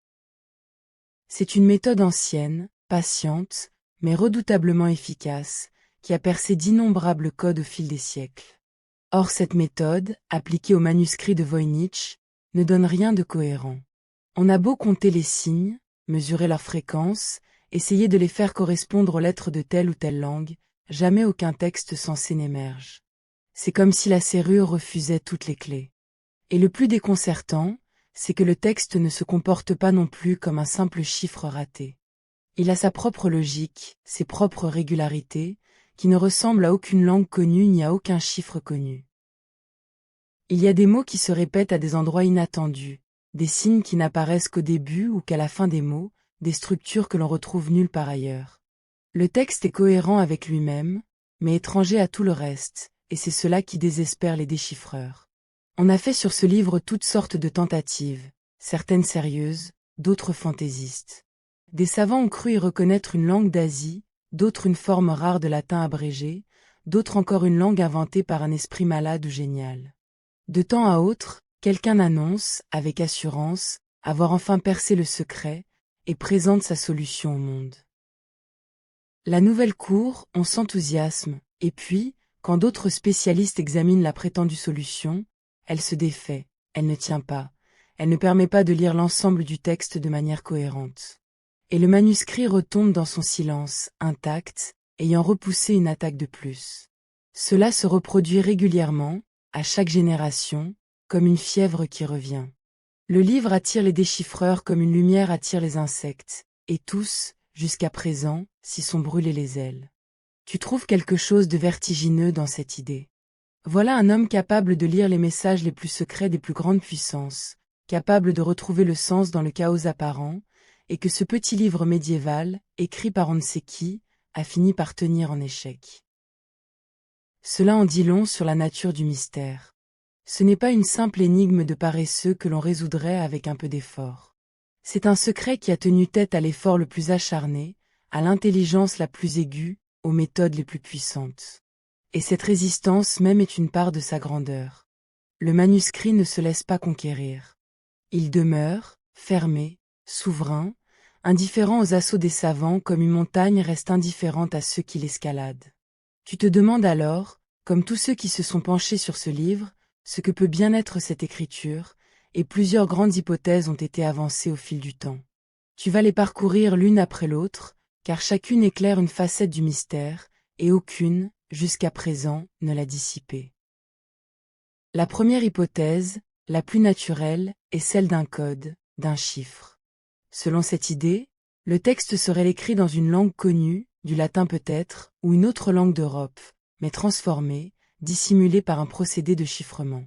A: C'est une méthode ancienne, patiente, mais redoutablement efficace, qui a percé d'innombrables codes au fil des siècles. Or cette méthode, appliquée au manuscrit de Voynich, ne donne rien de cohérent. On a beau compter les signes, mesurer leur fréquence, essayer de les faire correspondre aux lettres de telle ou telle langue, jamais aucun texte sensé n'émerge. C'est comme si la serrure refusait toutes les clés. Et le plus déconcertant, c'est que le texte ne se comporte pas non plus comme un simple chiffre raté. Il a sa propre logique, ses propres régularités, qui ne ressemblent à aucune langue connue ni à aucun chiffre connu. Il y a des mots qui se répètent à des endroits inattendus, des signes qui n'apparaissent qu'au début ou qu'à la fin des mots, des structures que l'on retrouve nulle part ailleurs. Le texte est cohérent avec lui-même, mais étranger à tout le reste, et c'est cela qui désespère les déchiffreurs. On a fait sur ce livre toutes sortes de tentatives, certaines sérieuses, d'autres fantaisistes. Des savants ont cru y reconnaître une langue d'Asie, d'autres une forme rare de latin abrégé, d'autres encore une langue inventée par un esprit malade ou génial. De temps à autre, quelqu'un annonce, avec assurance, avoir enfin percé le secret, et présente sa solution au monde. La nouvelle court, on s'enthousiasme, et puis, quand d'autres spécialistes examinent la prétendue solution, elle se défait, elle ne tient pas, elle ne permet pas de lire l'ensemble du texte de manière cohérente. Et le manuscrit retombe dans son silence, intact, ayant repoussé une attaque de plus. Cela se reproduit régulièrement, à chaque génération, comme une fièvre qui revient. Le livre attire les déchiffreurs comme une lumière attire les insectes, et tous, jusqu'à présent, s'y sont brûlés les ailes. Tu trouves quelque chose de vertigineux dans cette idée. Voilà un homme capable de lire les messages les plus secrets des plus grandes puissances, capable de retrouver le sens dans le chaos apparent, et que ce petit livre médiéval, écrit par on ne sait qui, a fini par tenir en échec. Cela en dit long sur la nature du mystère. Ce n'est pas une simple énigme de paresseux que l'on résoudrait avec un peu d'effort. C'est un secret qui a tenu tête à l'effort le plus acharné, à l'intelligence la plus aiguë, aux méthodes les plus puissantes. Et cette résistance même est une part de sa grandeur. Le manuscrit ne se laisse pas conquérir. Il demeure, fermé, souverain, indifférent aux assauts des savants comme une montagne reste indifférente à ceux qui l'escaladent. Tu te demandes alors, comme tous ceux qui se sont penchés sur ce livre, ce que peut bien être cette écriture, et plusieurs grandes hypothèses ont été avancées au fil du temps. Tu vas les parcourir l'une après l'autre, car chacune éclaire une facette du mystère, et aucune, jusqu'à présent, ne l'a dissipé. La première hypothèse, la plus naturelle, est celle d'un code, d'un chiffre. Selon cette idée, le texte serait écrit dans une langue connue, du latin peut-être, ou une autre langue d'Europe, mais transformée, dissimulée par un procédé de chiffrement.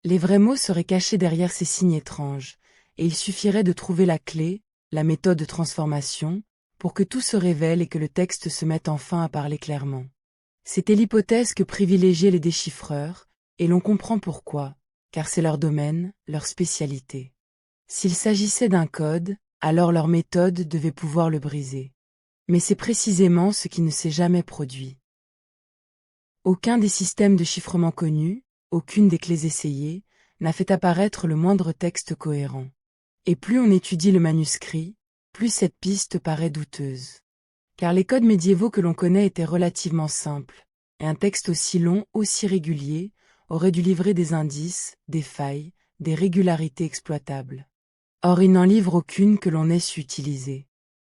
A: Les vrais mots seraient cachés derrière ces signes étranges, et il suffirait de trouver la clé, la méthode de transformation, pour que tout se révèle et que le texte se mette enfin à parler clairement. C'était l'hypothèse que privilégiaient les déchiffreurs, et l'on comprend pourquoi, car c'est leur domaine, leur spécialité. S'il s'agissait d'un code, alors leur méthode devait pouvoir le briser. Mais c'est précisément ce qui ne s'est jamais produit. Aucun des systèmes de chiffrement connus, aucune des clés essayées, n'a fait apparaître le moindre texte cohérent. Et plus on étudie le manuscrit, plus cette piste paraît douteuse. Car les codes médiévaux que l'on connaît étaient relativement simples, et un texte aussi long, aussi régulier, aurait dû livrer des indices, des failles, des régularités exploitables. Or il n'en livre aucune que l'on ait su utiliser.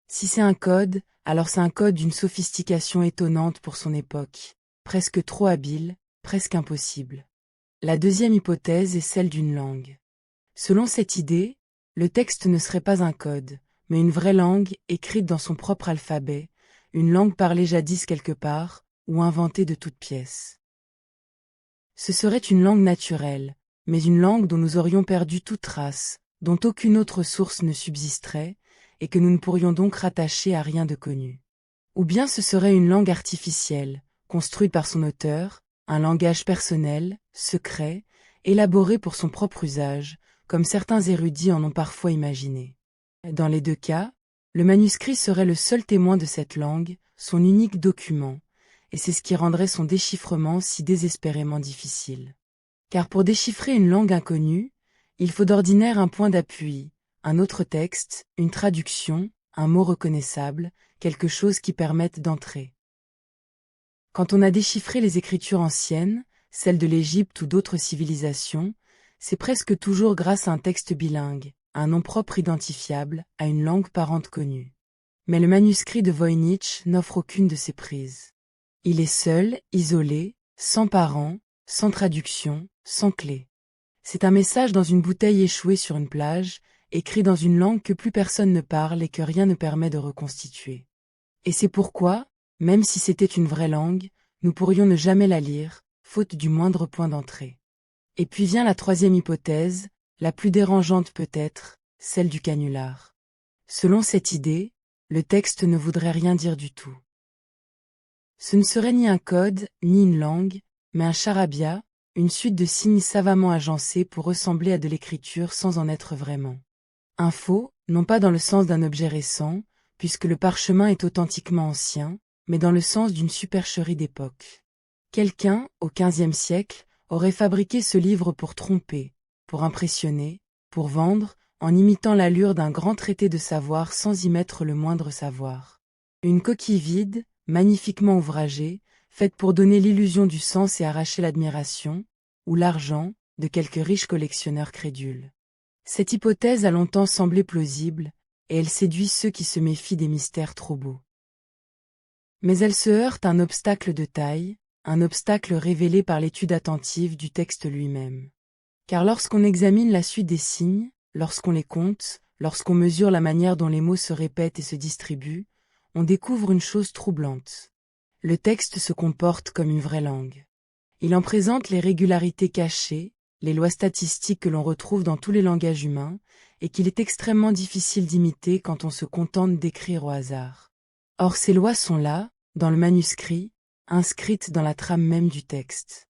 A: Si c'est un code, alors c'est un code d'une sophistication étonnante pour son époque, presque trop habile, presque impossible. La deuxième hypothèse est celle d'une langue. Selon cette idée, le texte ne serait pas un code, mais une vraie langue écrite dans son propre alphabet, une langue parlée jadis quelque part, ou inventée de toutes pièces. Ce serait une langue naturelle, mais une langue dont nous aurions perdu toute trace, dont aucune autre source ne subsisterait, et que nous ne pourrions donc rattacher à rien de connu. Ou bien ce serait une langue artificielle, construite par son auteur, un langage personnel, secret, élaboré pour son propre usage, comme certains érudits en ont parfois imaginé. Dans les deux cas, le manuscrit serait le seul témoin de cette langue, son unique document, et c'est ce qui rendrait son déchiffrement si désespérément difficile. Car pour déchiffrer une langue inconnue, il faut d'ordinaire un point d'appui, un autre texte, une traduction, un mot reconnaissable, quelque chose qui permette d'entrer. Quand on a déchiffré les écritures anciennes, celles de l'Égypte ou d'autres civilisations, c'est presque toujours grâce à un texte bilingue, à un nom propre identifiable, à une langue parente connue. Mais le manuscrit de Voynich n'offre aucune de ces prises. Il est seul, isolé, sans parent, sans traduction, sans clé. C'est un message dans une bouteille échouée sur une plage, écrit dans une langue que plus personne ne parle et que rien ne permet de reconstituer. Et c'est pourquoi, même si c'était une vraie langue, nous pourrions ne jamais la lire, faute du moindre point d'entrée. Et puis vient la troisième hypothèse, la plus dérangeante peut-être, celle du canular. Selon cette idée, le texte ne voudrait rien dire du tout. Ce ne serait ni un code, ni une langue, mais un charabia, une suite de signes savamment agencés pour ressembler à de l'écriture sans en être vraiment. Un faux, non pas dans le sens d'un objet récent, puisque le parchemin est authentiquement ancien, mais dans le sens d'une supercherie d'époque. Quelqu'un, au XVe siècle, aurait fabriqué ce livre pour tromper, pour impressionner, pour vendre, en imitant l'allure d'un grand traité de savoir sans y mettre le moindre savoir. Une coquille vide, magnifiquement ouvragée, faite pour donner l'illusion du sens et arracher l'admiration, ou l'argent, de quelques riches collectionneurs crédules. Cette hypothèse a longtemps semblé plausible, et elle séduit ceux qui se méfient des mystères trop beaux. Mais elle se heurte à un obstacle de taille, un obstacle révélé par l'étude attentive du texte lui-même. Car lorsqu'on examine la suite des signes, lorsqu'on les compte, lorsqu'on mesure la manière dont les mots se répètent et se distribuent, on découvre une chose troublante. Le texte se comporte comme une vraie langue. Il en présente les régularités cachées, les lois statistiques que l'on retrouve dans tous les langages humains, et qu'il est extrêmement difficile d'imiter quand on se contente d'écrire au hasard. Or ces lois sont là, dans le manuscrit, inscrites dans la trame même du texte.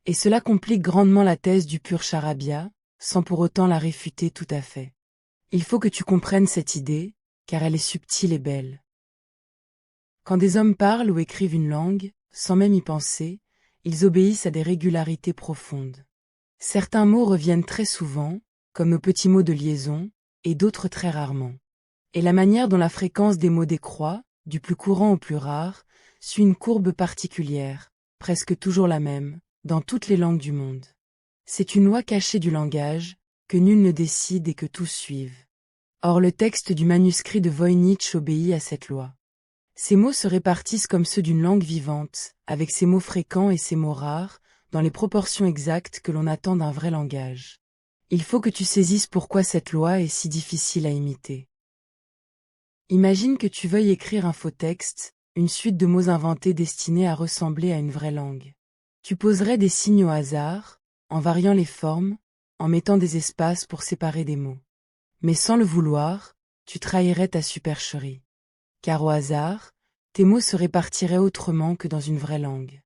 A: Et cela complique grandement la thèse du pur charabia, sans pour autant la réfuter tout à fait. Il faut que tu comprennes cette idée, car elle est subtile et belle. Quand des hommes parlent ou écrivent une langue, sans même y penser, ils obéissent à des régularités profondes. Certains mots reviennent très souvent, comme nos petits mots de liaison, et d'autres très rarement. Et la manière dont la fréquence des mots décroît, du plus courant au plus rare, suit une courbe particulière, presque toujours la même, dans toutes les langues du monde. C'est une loi cachée du langage, que nul ne décide et que tous suivent. Or le texte du manuscrit de Voynich obéit à cette loi. Ces mots se répartissent comme ceux d'une langue vivante, avec ses mots fréquents et ses mots rares, dans les proportions exactes que l'on attend d'un vrai langage. Il faut que tu saisisses pourquoi cette loi est si difficile à imiter. Imagine que tu veuilles écrire un faux texte, une suite de mots inventés destinés à ressembler à une vraie langue. Tu poserais des signes au hasard, en variant les formes, en mettant des espaces pour séparer des mots. Mais sans le vouloir, tu trahirais ta supercherie. Car au hasard, tes mots se répartiraient autrement que dans une vraie langue.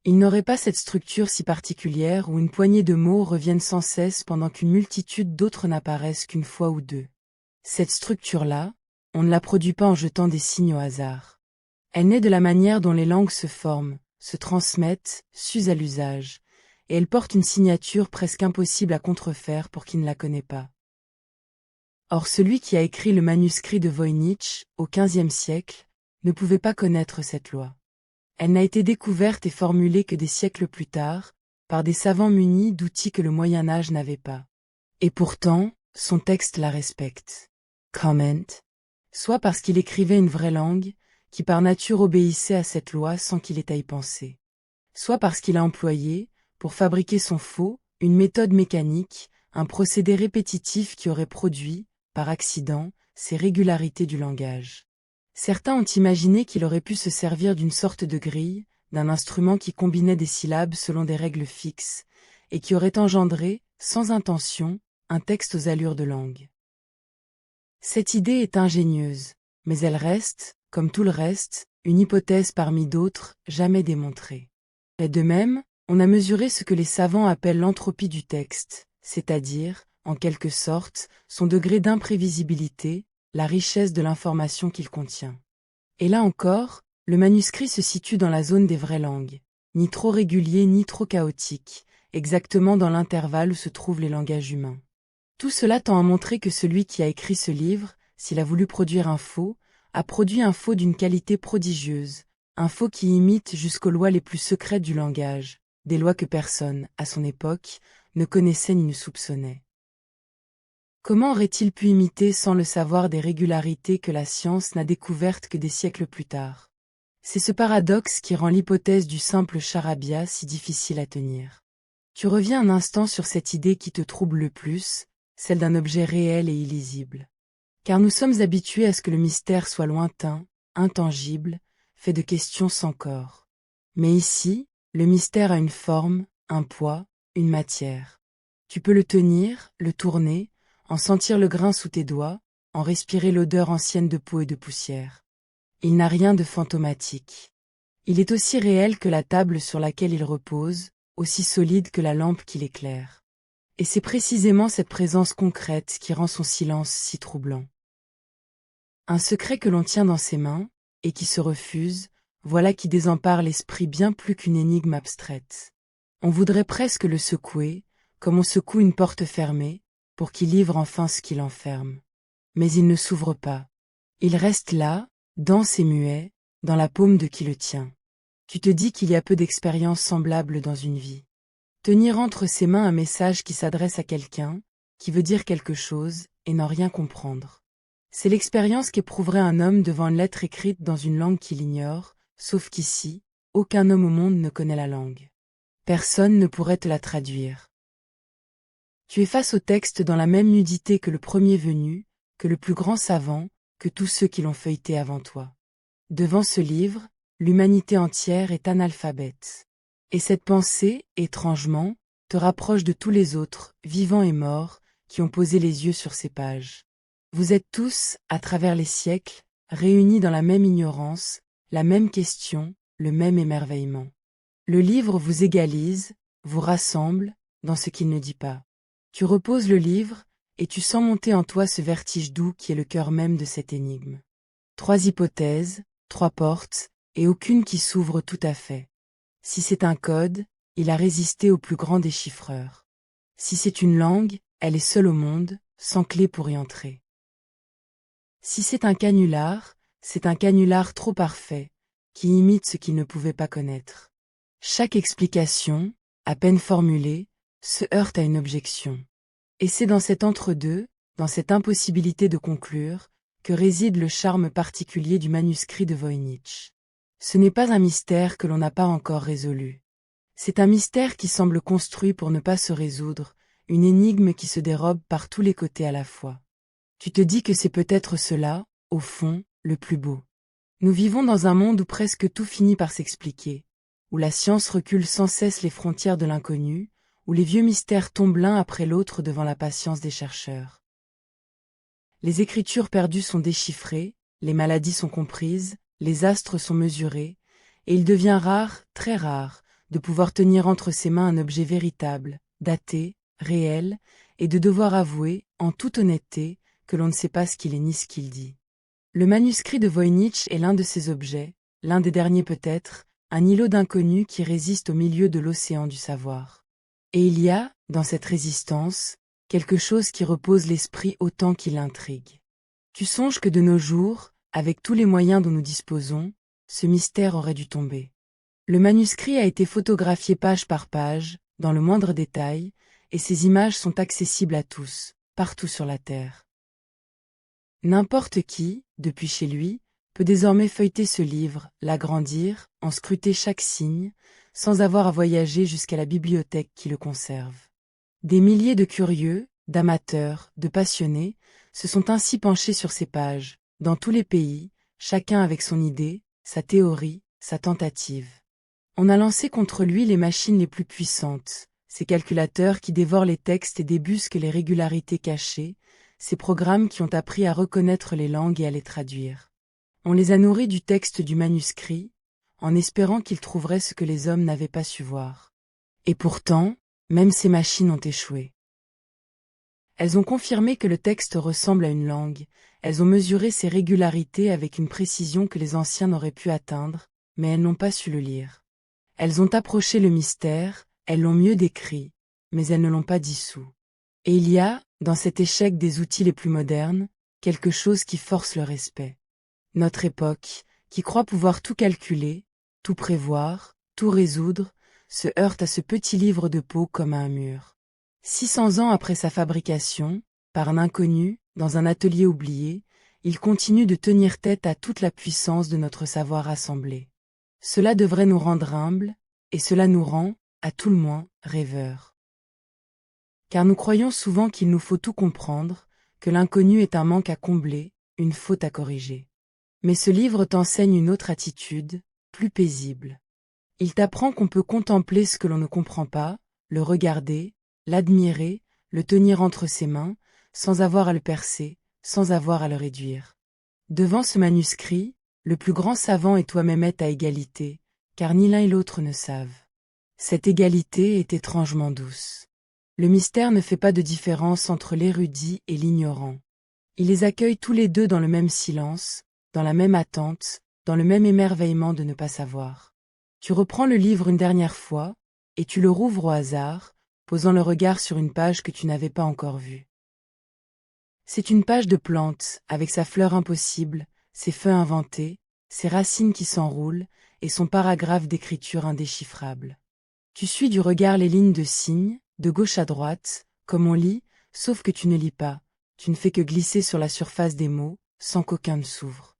A: Ils n'auraient pas cette structure si particulière où une poignée de mots reviennent sans cesse pendant qu'une multitude d'autres n'apparaissent qu'une fois ou deux. Cette structure-là, on ne la produit pas en jetant des signes au hasard. Elle naît de la manière dont les langues se forment, se transmettent, s'usent à l'usage, et elle porte une signature presque impossible à contrefaire pour qui ne la connaît pas. Or celui qui a écrit le manuscrit de Voynich, au XVe siècle, ne pouvait pas connaître cette loi. Elle n'a été découverte et formulée que des siècles plus tard, par des savants munis d'outils que le Moyen-Âge n'avait pas. Et pourtant, son texte la respecte. Comment? Soit parce qu'il écrivait une vraie langue, qui par nature obéissait à cette loi sans qu'il ait à y penser. Soit parce qu'il a employé, pour fabriquer son faux, une méthode mécanique, un procédé répétitif qui aurait produit, par accident, ces régularités du langage. Certains ont imaginé qu'il aurait pu se servir d'une sorte de grille, d'un instrument qui combinait des syllabes selon des règles fixes, et qui aurait engendré, sans intention, un texte aux allures de langue. Cette idée est ingénieuse, mais elle reste, comme tout le reste, une hypothèse parmi d'autres, jamais démontrée. Et de même, on a mesuré ce que les savants appellent l'entropie du texte, c'est-à-dire, en quelque sorte, son degré d'imprévisibilité, la richesse de l'information qu'il contient. Et là encore, le manuscrit se situe dans la zone des vraies langues, ni trop régulier ni trop chaotique, exactement dans l'intervalle où se trouvent les langages humains. Tout cela tend à montrer que celui qui a écrit ce livre, s'il a voulu produire un faux, a produit un faux d'une qualité prodigieuse, un faux qui imite jusqu'aux lois les plus secrètes du langage, des lois que personne, à son époque, ne connaissait ni ne soupçonnait. Comment aurait-il pu imiter sans le savoir des régularités que la science n'a découvertes que des siècles plus tard? C'est ce paradoxe qui rend l'hypothèse du simple charabia si difficile à tenir. Tu reviens un instant sur cette idée qui te trouble le plus, celle d'un objet réel et illisible. Car nous sommes habitués à ce que le mystère soit lointain, intangible, fait de questions sans corps. Mais ici, le mystère a une forme, un poids, une matière. Tu peux le tenir, le tourner, en sentir le grain sous tes doigts, en respirer l'odeur ancienne de peau et de poussière. Il n'a rien de fantomatique. Il est aussi réel que la table sur laquelle il repose, aussi solide que la lampe qui l'éclaire. Et c'est précisément cette présence concrète qui rend son silence si troublant. Un secret que l'on tient dans ses mains, et qui se refuse, voilà qui désempare l'esprit bien plus qu'une énigme abstraite. On voudrait presque le secouer, comme on secoue une porte fermée, pour qu'il livre enfin ce qui l'enferme. Mais il ne s'ouvre pas. Il reste là, dense et muet, dans la paume de qui le tient. Tu te dis qu'il y a peu d'expériences semblables dans une vie. Tenir entre ses mains un message qui s'adresse à quelqu'un, qui veut dire quelque chose, et n'en rien comprendre. C'est l'expérience qu'éprouverait un homme devant une lettre écrite dans une langue qu'il ignore, sauf qu'ici, aucun homme au monde ne connaît la langue. Personne ne pourrait te la traduire. Tu es face au texte dans la même nudité que le premier venu, que le plus grand savant, que tous ceux qui l'ont feuilleté avant toi. Devant ce livre, l'humanité entière est analphabète. Et cette pensée, étrangement, te rapproche de tous les autres, vivants et morts, qui ont posé les yeux sur ces pages. Vous êtes tous, à travers les siècles, réunis dans la même ignorance, la même question, le même émerveillement. Le livre vous égalise, vous rassemble, dans ce qu'il ne dit pas. Tu reposes le livre, et tu sens monter en toi ce vertige doux qui est le cœur même de cette énigme. 3 hypothèses, 3 portes, et aucune qui s'ouvre tout à fait. Si c'est un code, il a résisté au plus grand déchiffreur. Si c'est une langue, elle est seule au monde, sans clé pour y entrer. Si c'est un canular, c'est un canular trop parfait, qui imite ce qu'il ne pouvait pas connaître. Chaque explication, à peine formulée, se heurte à une objection. Et c'est dans cet entre-deux, dans cette impossibilité de conclure, que réside le charme particulier du manuscrit de Voynich. Ce n'est pas un mystère que l'on n'a pas encore résolu. C'est un mystère qui semble construit pour ne pas se résoudre, une énigme qui se dérobe par tous les côtés à la fois. Tu te dis que c'est peut-être cela, au fond, le plus beau. Nous vivons dans un monde où presque tout finit par s'expliquer, où la science recule sans cesse les frontières de l'inconnu, où les vieux mystères tombent l'un après l'autre devant la patience des chercheurs. Les écritures perdues sont déchiffrées, les maladies sont comprises, les astres sont mesurés, et il devient rare, très rare, de pouvoir tenir entre ses mains un objet véritable, daté, réel, et de devoir avouer, en toute honnêteté, que l'on ne sait pas ce qu'il est ni ce qu'il dit. Le manuscrit de Voynich est l'un de ces objets, l'un des derniers peut-être, un îlot d'inconnu qui résiste au milieu de l'océan du savoir. Et il y a, dans cette résistance, quelque chose qui repose l'esprit autant qu'il l'intrigue. Tu songes que de nos jours, avec tous les moyens dont nous disposons, ce mystère aurait dû tomber. Le manuscrit a été photographié page par page, dans le moindre détail, et ces images sont accessibles à tous, partout sur la Terre. N'importe qui, depuis chez lui, peut désormais feuilleter ce livre, l'agrandir, en scruter chaque signe, sans avoir à voyager jusqu'à la bibliothèque qui le conserve. Des milliers de curieux, d'amateurs, de passionnés, se sont ainsi penchés sur ces pages, dans tous les pays, chacun avec son idée, sa théorie, sa tentative. On a lancé contre lui les machines les plus puissantes, ces calculateurs qui dévorent les textes et débusquent les régularités cachées, ces programmes qui ont appris à reconnaître les langues et à les traduire. On les a nourris du texte du manuscrit, en espérant qu'ils trouveraient ce que les hommes n'avaient pas su voir. Et pourtant, même ces machines ont échoué. Elles ont confirmé que le texte ressemble à une langue, elles ont mesuré ses régularités avec une précision que les anciens n'auraient pu atteindre, mais elles n'ont pas su le lire. Elles ont approché le mystère, elles l'ont mieux décrit, mais elles ne l'ont pas dissous. Et il y a, dans cet échec des outils les plus modernes, quelque chose qui force le respect. Notre époque, qui croit pouvoir tout calculer, tout prévoir, tout résoudre, se heurte à ce petit livre de peau comme à un mur. 600 ans après sa fabrication, par un inconnu, dans un atelier oublié, il continue de tenir tête à toute la puissance de notre savoir assemblé. Cela devrait nous rendre humbles, et cela nous rend, à tout le moins, rêveurs. Car nous croyons souvent qu'il nous faut tout comprendre, que l'inconnu est un manque à combler, une faute à corriger. Mais ce livre t'enseigne une autre attitude, plus paisible. Il t'apprend qu'on peut contempler ce que l'on ne comprend pas, le regarder, l'admirer, le tenir entre ses mains, sans avoir à le percer, sans avoir à le réduire. Devant ce manuscrit, le plus grand savant et toi-même êtes à égalité, car ni l'un et l'autre ne savent. Cette égalité est étrangement douce. Le mystère ne fait pas de différence entre l'érudit et l'ignorant. Il les accueille tous les deux dans le même silence, dans la même attente, dans le même émerveillement de ne pas savoir. Tu reprends le livre une dernière fois, et tu le rouvres au hasard, posant le regard sur une page que tu n'avais pas encore vue. C'est une page de plantes, avec sa fleur impossible, ses feuilles inventées, ses racines qui s'enroulent, et son paragraphe d'écriture indéchiffrable. Tu suis du regard les lignes de signes, de gauche à droite, comme on lit, sauf que tu ne lis pas, tu ne fais que glisser sur la surface des mots, sans qu'aucun ne s'ouvre.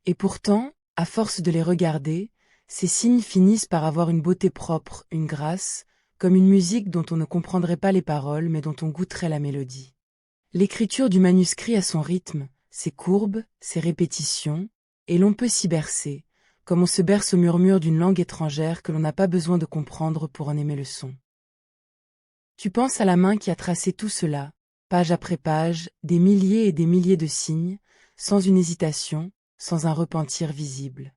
A: Et pourtant, à force de les regarder, ces signes finissent par avoir une beauté propre, une grâce, comme une musique dont on ne comprendrait pas les paroles mais dont on goûterait la mélodie. L'écriture du manuscrit a son rythme, ses courbes, ses répétitions, et l'on peut s'y bercer, comme on se berce au murmure d'une langue étrangère que l'on n'a pas besoin de comprendre pour en aimer le son. Tu penses à la main qui a tracé tout cela, page après page, des milliers et des milliers de signes, sans une hésitation, sans un repentir visible.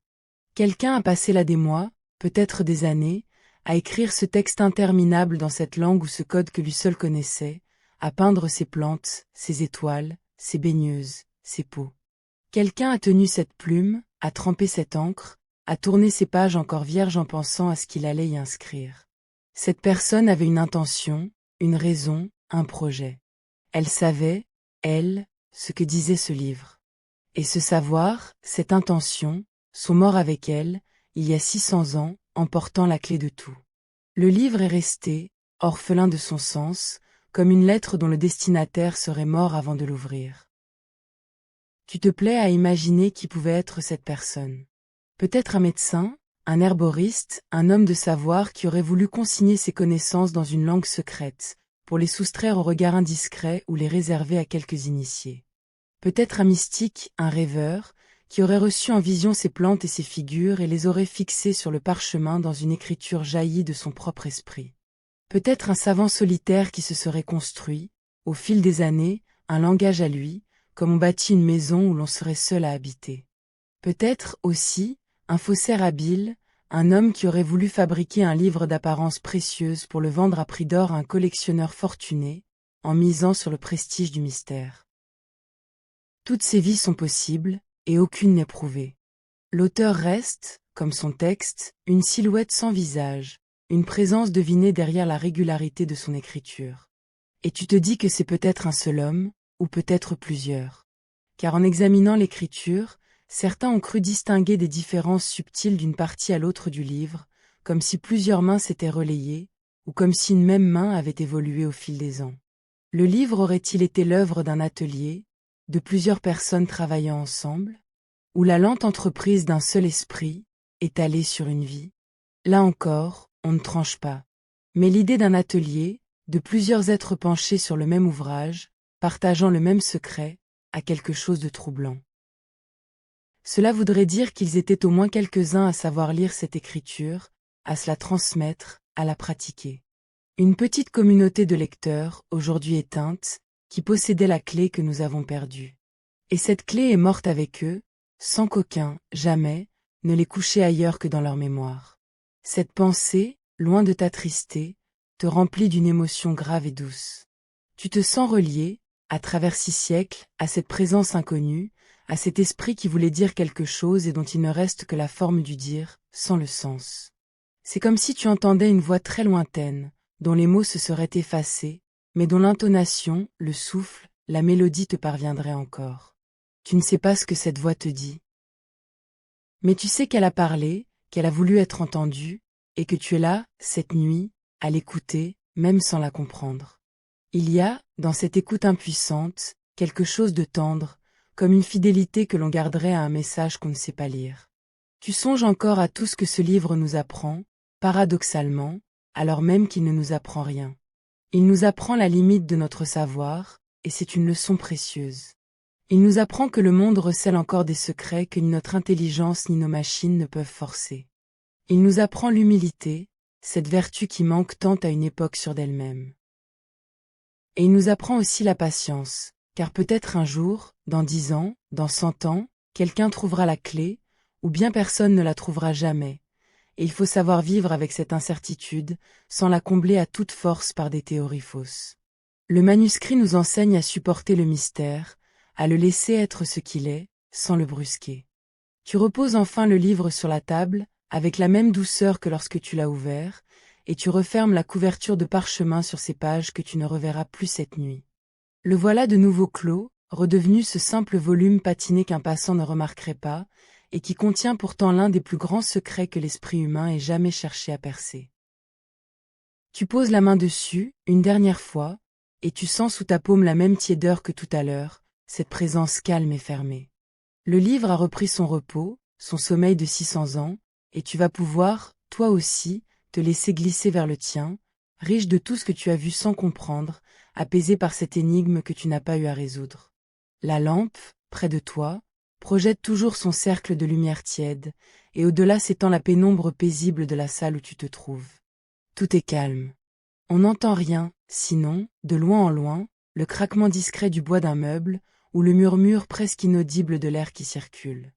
A: Quelqu'un a passé là des mois, peut-être des années, à écrire ce texte interminable dans cette langue ou ce code que lui seul connaissait, à peindre ses plantes, ses étoiles, ses baigneuses, ses peaux. Quelqu'un a tenu cette plume, a trempé cette encre, a tourné ces pages encore vierges en pensant à ce qu'il allait y inscrire. Cette personne avait une intention, une raison, un projet. Elle savait, elle, ce que disait ce livre. Et ce savoir, cette intention, sont morts avec elle, il y a 600 ans, emportant la clé de tout. Le livre est resté, orphelin de son sens, comme une lettre dont le destinataire serait mort avant de l'ouvrir. Tu te plais à imaginer qui pouvait être cette personne. Peut-être un médecin, un herboriste, un homme de savoir qui aurait voulu consigner ses connaissances dans une langue secrète, pour les soustraire au regard indiscret ou les réserver à quelques initiés. Peut-être un mystique, un rêveur, qui aurait reçu en vision ces plantes et ces figures et les aurait fixées sur le parchemin dans une écriture jaillie de son propre esprit. Peut-être un savant solitaire qui se serait construit, au fil des années, un langage à lui, comme on bâtit une maison où l'on serait seul à habiter. Peut-être, aussi, un faussaire habile, un homme qui aurait voulu fabriquer un livre d'apparence précieuse pour le vendre à prix d'or à un collectionneur fortuné, en misant sur le prestige du mystère. Toutes ces vies sont possibles, et aucune n'est prouvée. L'auteur reste, comme son texte, une silhouette sans visage, une présence devinée derrière la régularité de son écriture. Et tu te dis que c'est peut-être un seul homme, ou peut-être plusieurs. Car en examinant l'écriture, certains ont cru distinguer des différences subtiles d'une partie à l'autre du livre, comme si plusieurs mains s'étaient relayées, ou comme si une même main avait évolué au fil des ans. Le livre aurait-il été l'œuvre d'un atelier, de plusieurs personnes travaillant ensemble, ou la lente entreprise d'un seul esprit, étalée sur une vie? Là encore, on ne tranche pas. Mais l'idée d'un atelier, de plusieurs êtres penchés sur le même ouvrage, partageant le même secret, a quelque chose de troublant. Cela voudrait dire qu'ils étaient au moins quelques-uns à savoir lire cette écriture, à se la transmettre, à la pratiquer. Une petite communauté de lecteurs, aujourd'hui éteinte, qui possédait la clé que nous avons perdue. Et cette clé est morte avec eux, sans qu'aucun, jamais, ne l'ait couchée ailleurs que dans leur mémoire. Cette pensée, loin de t'attrister, te remplit d'une émotion grave et douce. Tu te sens relié, à travers 6 siècles, à cette présence inconnue, à cet esprit qui voulait dire quelque chose et dont il ne reste que la forme du dire, sans le sens. C'est comme si tu entendais une voix très lointaine, dont les mots se seraient effacés, mais dont l'intonation, le souffle, la mélodie te parviendraient encore. Tu ne sais pas ce que cette voix te dit. Mais tu sais qu'elle a parlé, qu'elle a voulu être entendue, et que tu es là, cette nuit, à l'écouter, même sans la comprendre. Il y a, dans cette écoute impuissante, quelque chose de tendre, comme une fidélité que l'on garderait à un message qu'on ne sait pas lire. Tu songes encore à tout ce que ce livre nous apprend, paradoxalement, alors même qu'il ne nous apprend rien. Il nous apprend la limite de notre savoir, et c'est une leçon précieuse. Il nous apprend que le monde recèle encore des secrets que ni notre intelligence ni nos machines ne peuvent forcer. Il nous apprend l'humilité, cette vertu qui manque tant à une époque sûre d'elle-même. Et il nous apprend aussi la patience, car peut-être un jour, dans 10 ans, dans 100 ans, quelqu'un trouvera la clé, ou bien personne ne la trouvera jamais, et il faut savoir vivre avec cette incertitude, sans la combler à toute force par des théories fausses. Le manuscrit nous enseigne à supporter le mystère, à le laisser être ce qu'il est, sans le brusquer. Tu reposes enfin le livre sur la table, avec la même douceur que lorsque tu l'as ouvert, et tu refermes la couverture de parchemin sur ces pages que tu ne reverras plus cette nuit. Le voilà de nouveau clos, redevenu ce simple volume patiné qu'un passant ne remarquerait pas, et qui contient pourtant l'un des plus grands secrets que l'esprit humain ait jamais cherché à percer. Tu poses la main dessus, une dernière fois, et tu sens sous ta paume la même tiédeur que tout à l'heure, cette présence calme et fermée. Le livre a repris son repos, son sommeil de 600 ans, et tu vas pouvoir, toi aussi, te laisser glisser vers le tien, riche de tout ce que tu as vu sans comprendre, apaisé par cette énigme que tu n'as pas eu à résoudre. La lampe, près de toi, projette toujours son cercle de lumière tiède, et au-delà s'étend la pénombre paisible de la salle où tu te trouves. Tout est calme. On n'entend rien, sinon, de loin en loin, le craquement discret du bois d'un meuble, ou le murmure presque inaudible de l'air qui circule.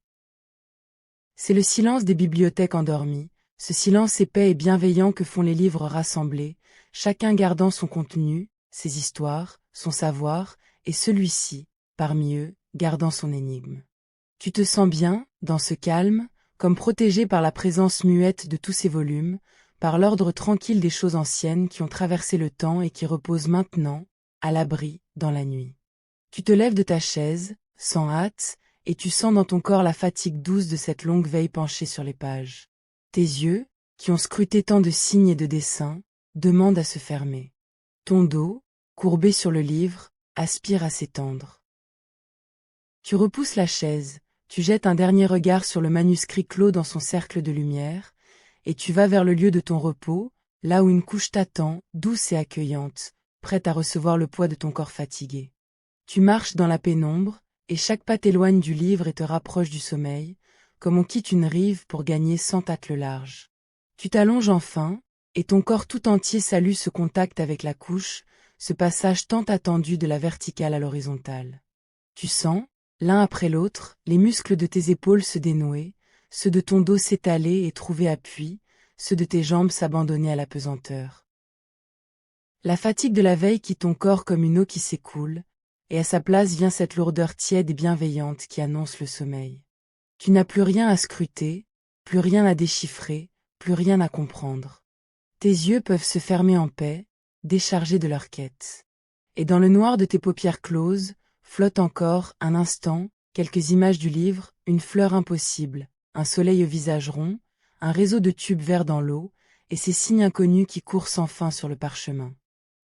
A: C'est le silence des bibliothèques endormies, ce silence épais et bienveillant que font les livres rassemblés, chacun gardant son contenu, ses histoires, son savoir, et celui-ci, parmi eux, gardant son énigme. Tu te sens bien, dans ce calme, comme protégé par la présence muette de tous ces volumes, par l'ordre tranquille des choses anciennes qui ont traversé le temps et qui reposent maintenant, à l'abri, dans la nuit. Tu te lèves de ta chaise, sans hâte, et tu sens dans ton corps la fatigue douce de cette longue veille penchée sur les pages. Tes yeux, qui ont scruté tant de signes et de dessins, demandent à se fermer. Ton dos, courbé sur le livre, aspire à s'étendre. Tu repousses la chaise, tu jettes un dernier regard sur le manuscrit clos dans son cercle de lumière, et tu vas vers le lieu de ton repos, là où une couche t'attend, douce et accueillante, prête à recevoir le poids de ton corps fatigué. Tu marches dans la pénombre, et chaque pas t'éloigne du livre et te rapproche du sommeil, comme on quitte une rive pour gagner 100 tacles larges. Tu t'allonges enfin, et ton corps tout entier salue ce contact avec la couche, ce passage tant attendu de la verticale à l'horizontale. Tu sens, l'un après l'autre, les muscles de tes épaules se dénouer, ceux de ton dos s'étaler et trouver appui, ceux de tes jambes s'abandonner à la pesanteur. La fatigue de la veille quitte ton corps comme une eau qui s'écoule, et à sa place vient cette lourdeur tiède et bienveillante qui annonce le sommeil. Tu n'as plus rien à scruter, plus rien à déchiffrer, plus rien à comprendre. Tes yeux peuvent se fermer en paix, déchargés de leur quête. Et dans le noir de tes paupières closes, flottent encore, un instant, quelques images du livre, une fleur impossible, un soleil au visage rond, un réseau de tubes verts dans l'eau, et ces signes inconnus qui courent sans fin sur le parchemin.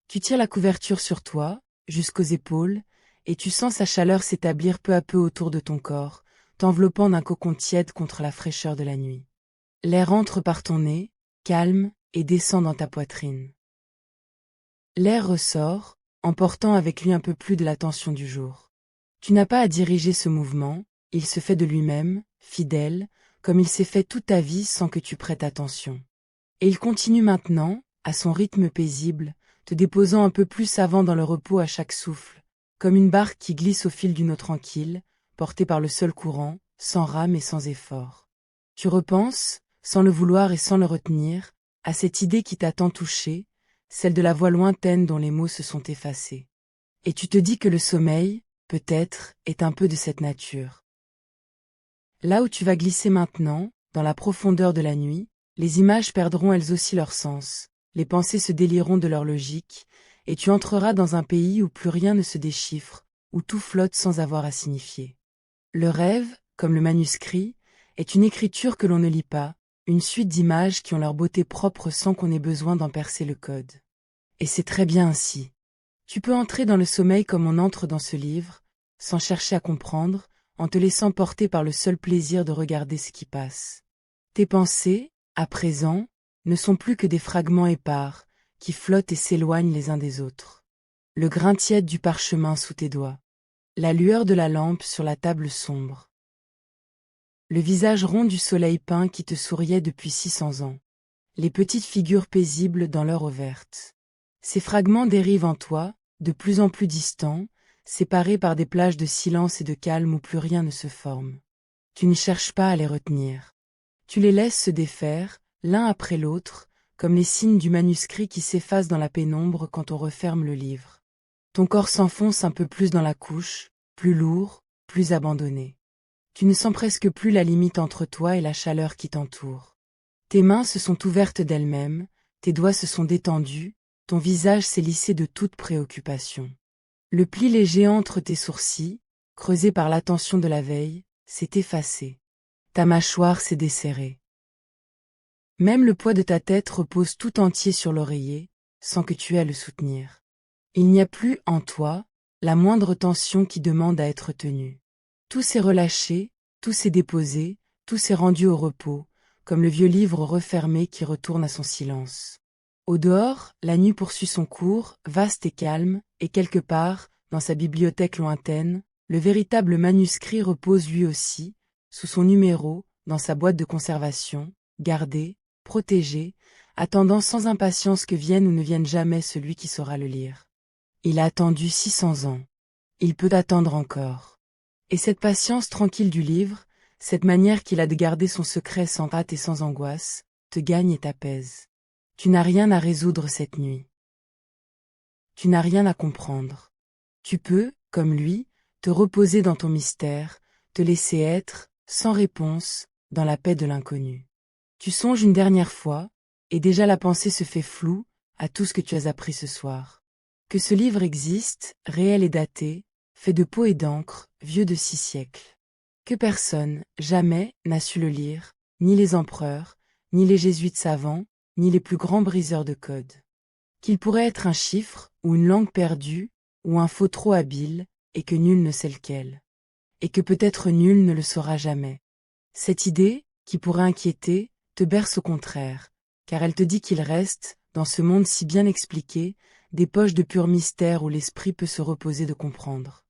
A: Tu tires la couverture sur toi, jusqu'aux épaules, et tu sens sa chaleur s'établir peu à peu autour de ton corps, t'enveloppant d'un cocon tiède contre la fraîcheur de la nuit. L'air entre par ton nez, calme, et descend dans ta poitrine. L'air ressort, emportant avec lui un peu plus de la tension du jour. Tu n'as pas à diriger ce mouvement, il se fait de lui-même, fidèle, comme il s'est fait toute ta vie sans que tu prêtes attention. Et il continue maintenant, à son rythme paisible, te déposant un peu plus avant dans le repos à chaque souffle, comme une barque qui glisse au fil d'une eau tranquille, portée par le seul courant, sans rame et sans effort. Tu repenses, sans le vouloir et sans le retenir, à cette idée qui t'a tant touché, celle de la voix lointaine dont les mots se sont effacés. Et tu te dis que le sommeil, peut-être, est un peu de cette nature. Là où tu vas glisser maintenant, dans la profondeur de la nuit, les images perdront elles aussi leur sens, les pensées se délieront de leur logique, et tu entreras dans un pays où plus rien ne se déchiffre, où tout flotte sans avoir à signifier. Le rêve, comme le manuscrit, est une écriture que l'on ne lit pas, une suite d'images qui ont leur beauté propre sans qu'on ait besoin d'en percer le code. Et c'est très bien ainsi. Tu peux entrer dans le sommeil comme on entre dans ce livre, sans chercher à comprendre, en te laissant porter par le seul plaisir de regarder ce qui passe. Tes pensées, à présent, ne sont plus que des fragments épars, qui flottent et s'éloignent les uns des autres. Le grain tiède du parchemin sous tes doigts. La lueur de la lampe sur la table sombre. Le visage rond du soleil peint qui te souriait depuis 600 ans. Les petites figures paisibles dans l'heure ouverte. Ces fragments dérivent en toi, de plus en plus distants, séparés par des plages de silence et de calme où plus rien ne se forme. Tu ne cherches pas à les retenir. Tu les laisses se défaire, l'un après l'autre, comme les signes du manuscrit qui s'effacent dans la pénombre quand on referme le livre. Ton corps s'enfonce un peu plus dans la couche, plus lourd, plus abandonné. Tu ne sens presque plus la limite entre toi et la chaleur qui t'entoure. Tes mains se sont ouvertes d'elles-mêmes, tes doigts se sont détendus, ton visage s'est lissé de toute préoccupation. Le pli léger entre tes sourcils, creusé par l'attention de la veille, s'est effacé. Ta mâchoire s'est desserrée. Même le poids de ta tête repose tout entier sur l'oreiller, sans que tu aies à le soutenir. Il n'y a plus, en toi, la moindre tension qui demande à être tenue. Tout s'est relâché, tout s'est déposé, tout s'est rendu au repos, comme le vieux livre refermé qui retourne à son silence. Au dehors, la nuit poursuit son cours, vaste et calme, et quelque part, dans sa bibliothèque lointaine, le véritable manuscrit repose lui aussi, sous son numéro, dans sa boîte de conservation, gardé, protégé, attendant sans impatience que vienne ou ne vienne jamais celui qui saura le lire. Il a attendu 600 ans. Il peut attendre encore. Et cette patience tranquille du livre, cette manière qu'il a de garder son secret sans hâte et sans angoisse, te gagne et t'apaise. Tu n'as rien à résoudre cette nuit. Tu n'as rien à comprendre. Tu peux, comme lui, te reposer dans ton mystère, te laisser être, sans réponse, dans la paix de l'inconnu. Tu songes une dernière fois, et déjà la pensée se fait floue, à tout ce que tu as appris ce soir. Que ce livre existe, réel et daté, fait de peau et d'encre, vieux de 6 siècles. Que personne, jamais, n'a su le lire, ni les empereurs, ni les jésuites savants, ni les plus grands briseurs de codes. Qu'il pourrait être un chiffre, ou une langue perdue, ou un faux trop habile, et que nul ne sait lequel. Et que peut-être nul ne le saura jamais. Cette idée, qui pourrait inquiéter, te berce au contraire, car elle te dit qu'il reste, dans ce monde si bien expliqué, des poches de pur mystère où l'esprit peut se reposer de comprendre.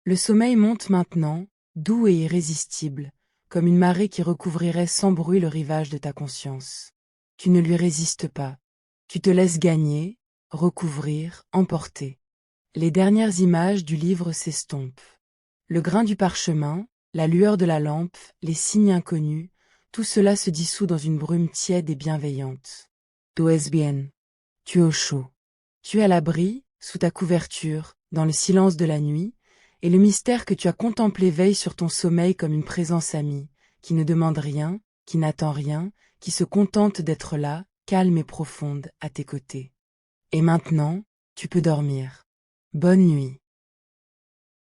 A: Le sommeil monte maintenant, doux et irrésistible, comme une marée qui recouvrirait sans bruit le rivage de ta conscience. Tu ne lui résistes pas. Tu te laisses gagner, recouvrir, emporter. Les dernières images du livre s'estompent. Le grain du parchemin, la lueur de la lampe, les signes inconnus, tout cela se dissout dans une brume tiède et bienveillante. Tu es bien. Tu es au chaud. Tu es à l'abri, sous ta couverture, dans le silence de la nuit, et le mystère que tu as contemplé veille sur ton sommeil comme une présence amie, qui ne demande rien, qui n'attend rien, qui se contente d'être là, calme et profonde, à tes côtés. Et maintenant, tu peux dormir. Bonne nuit.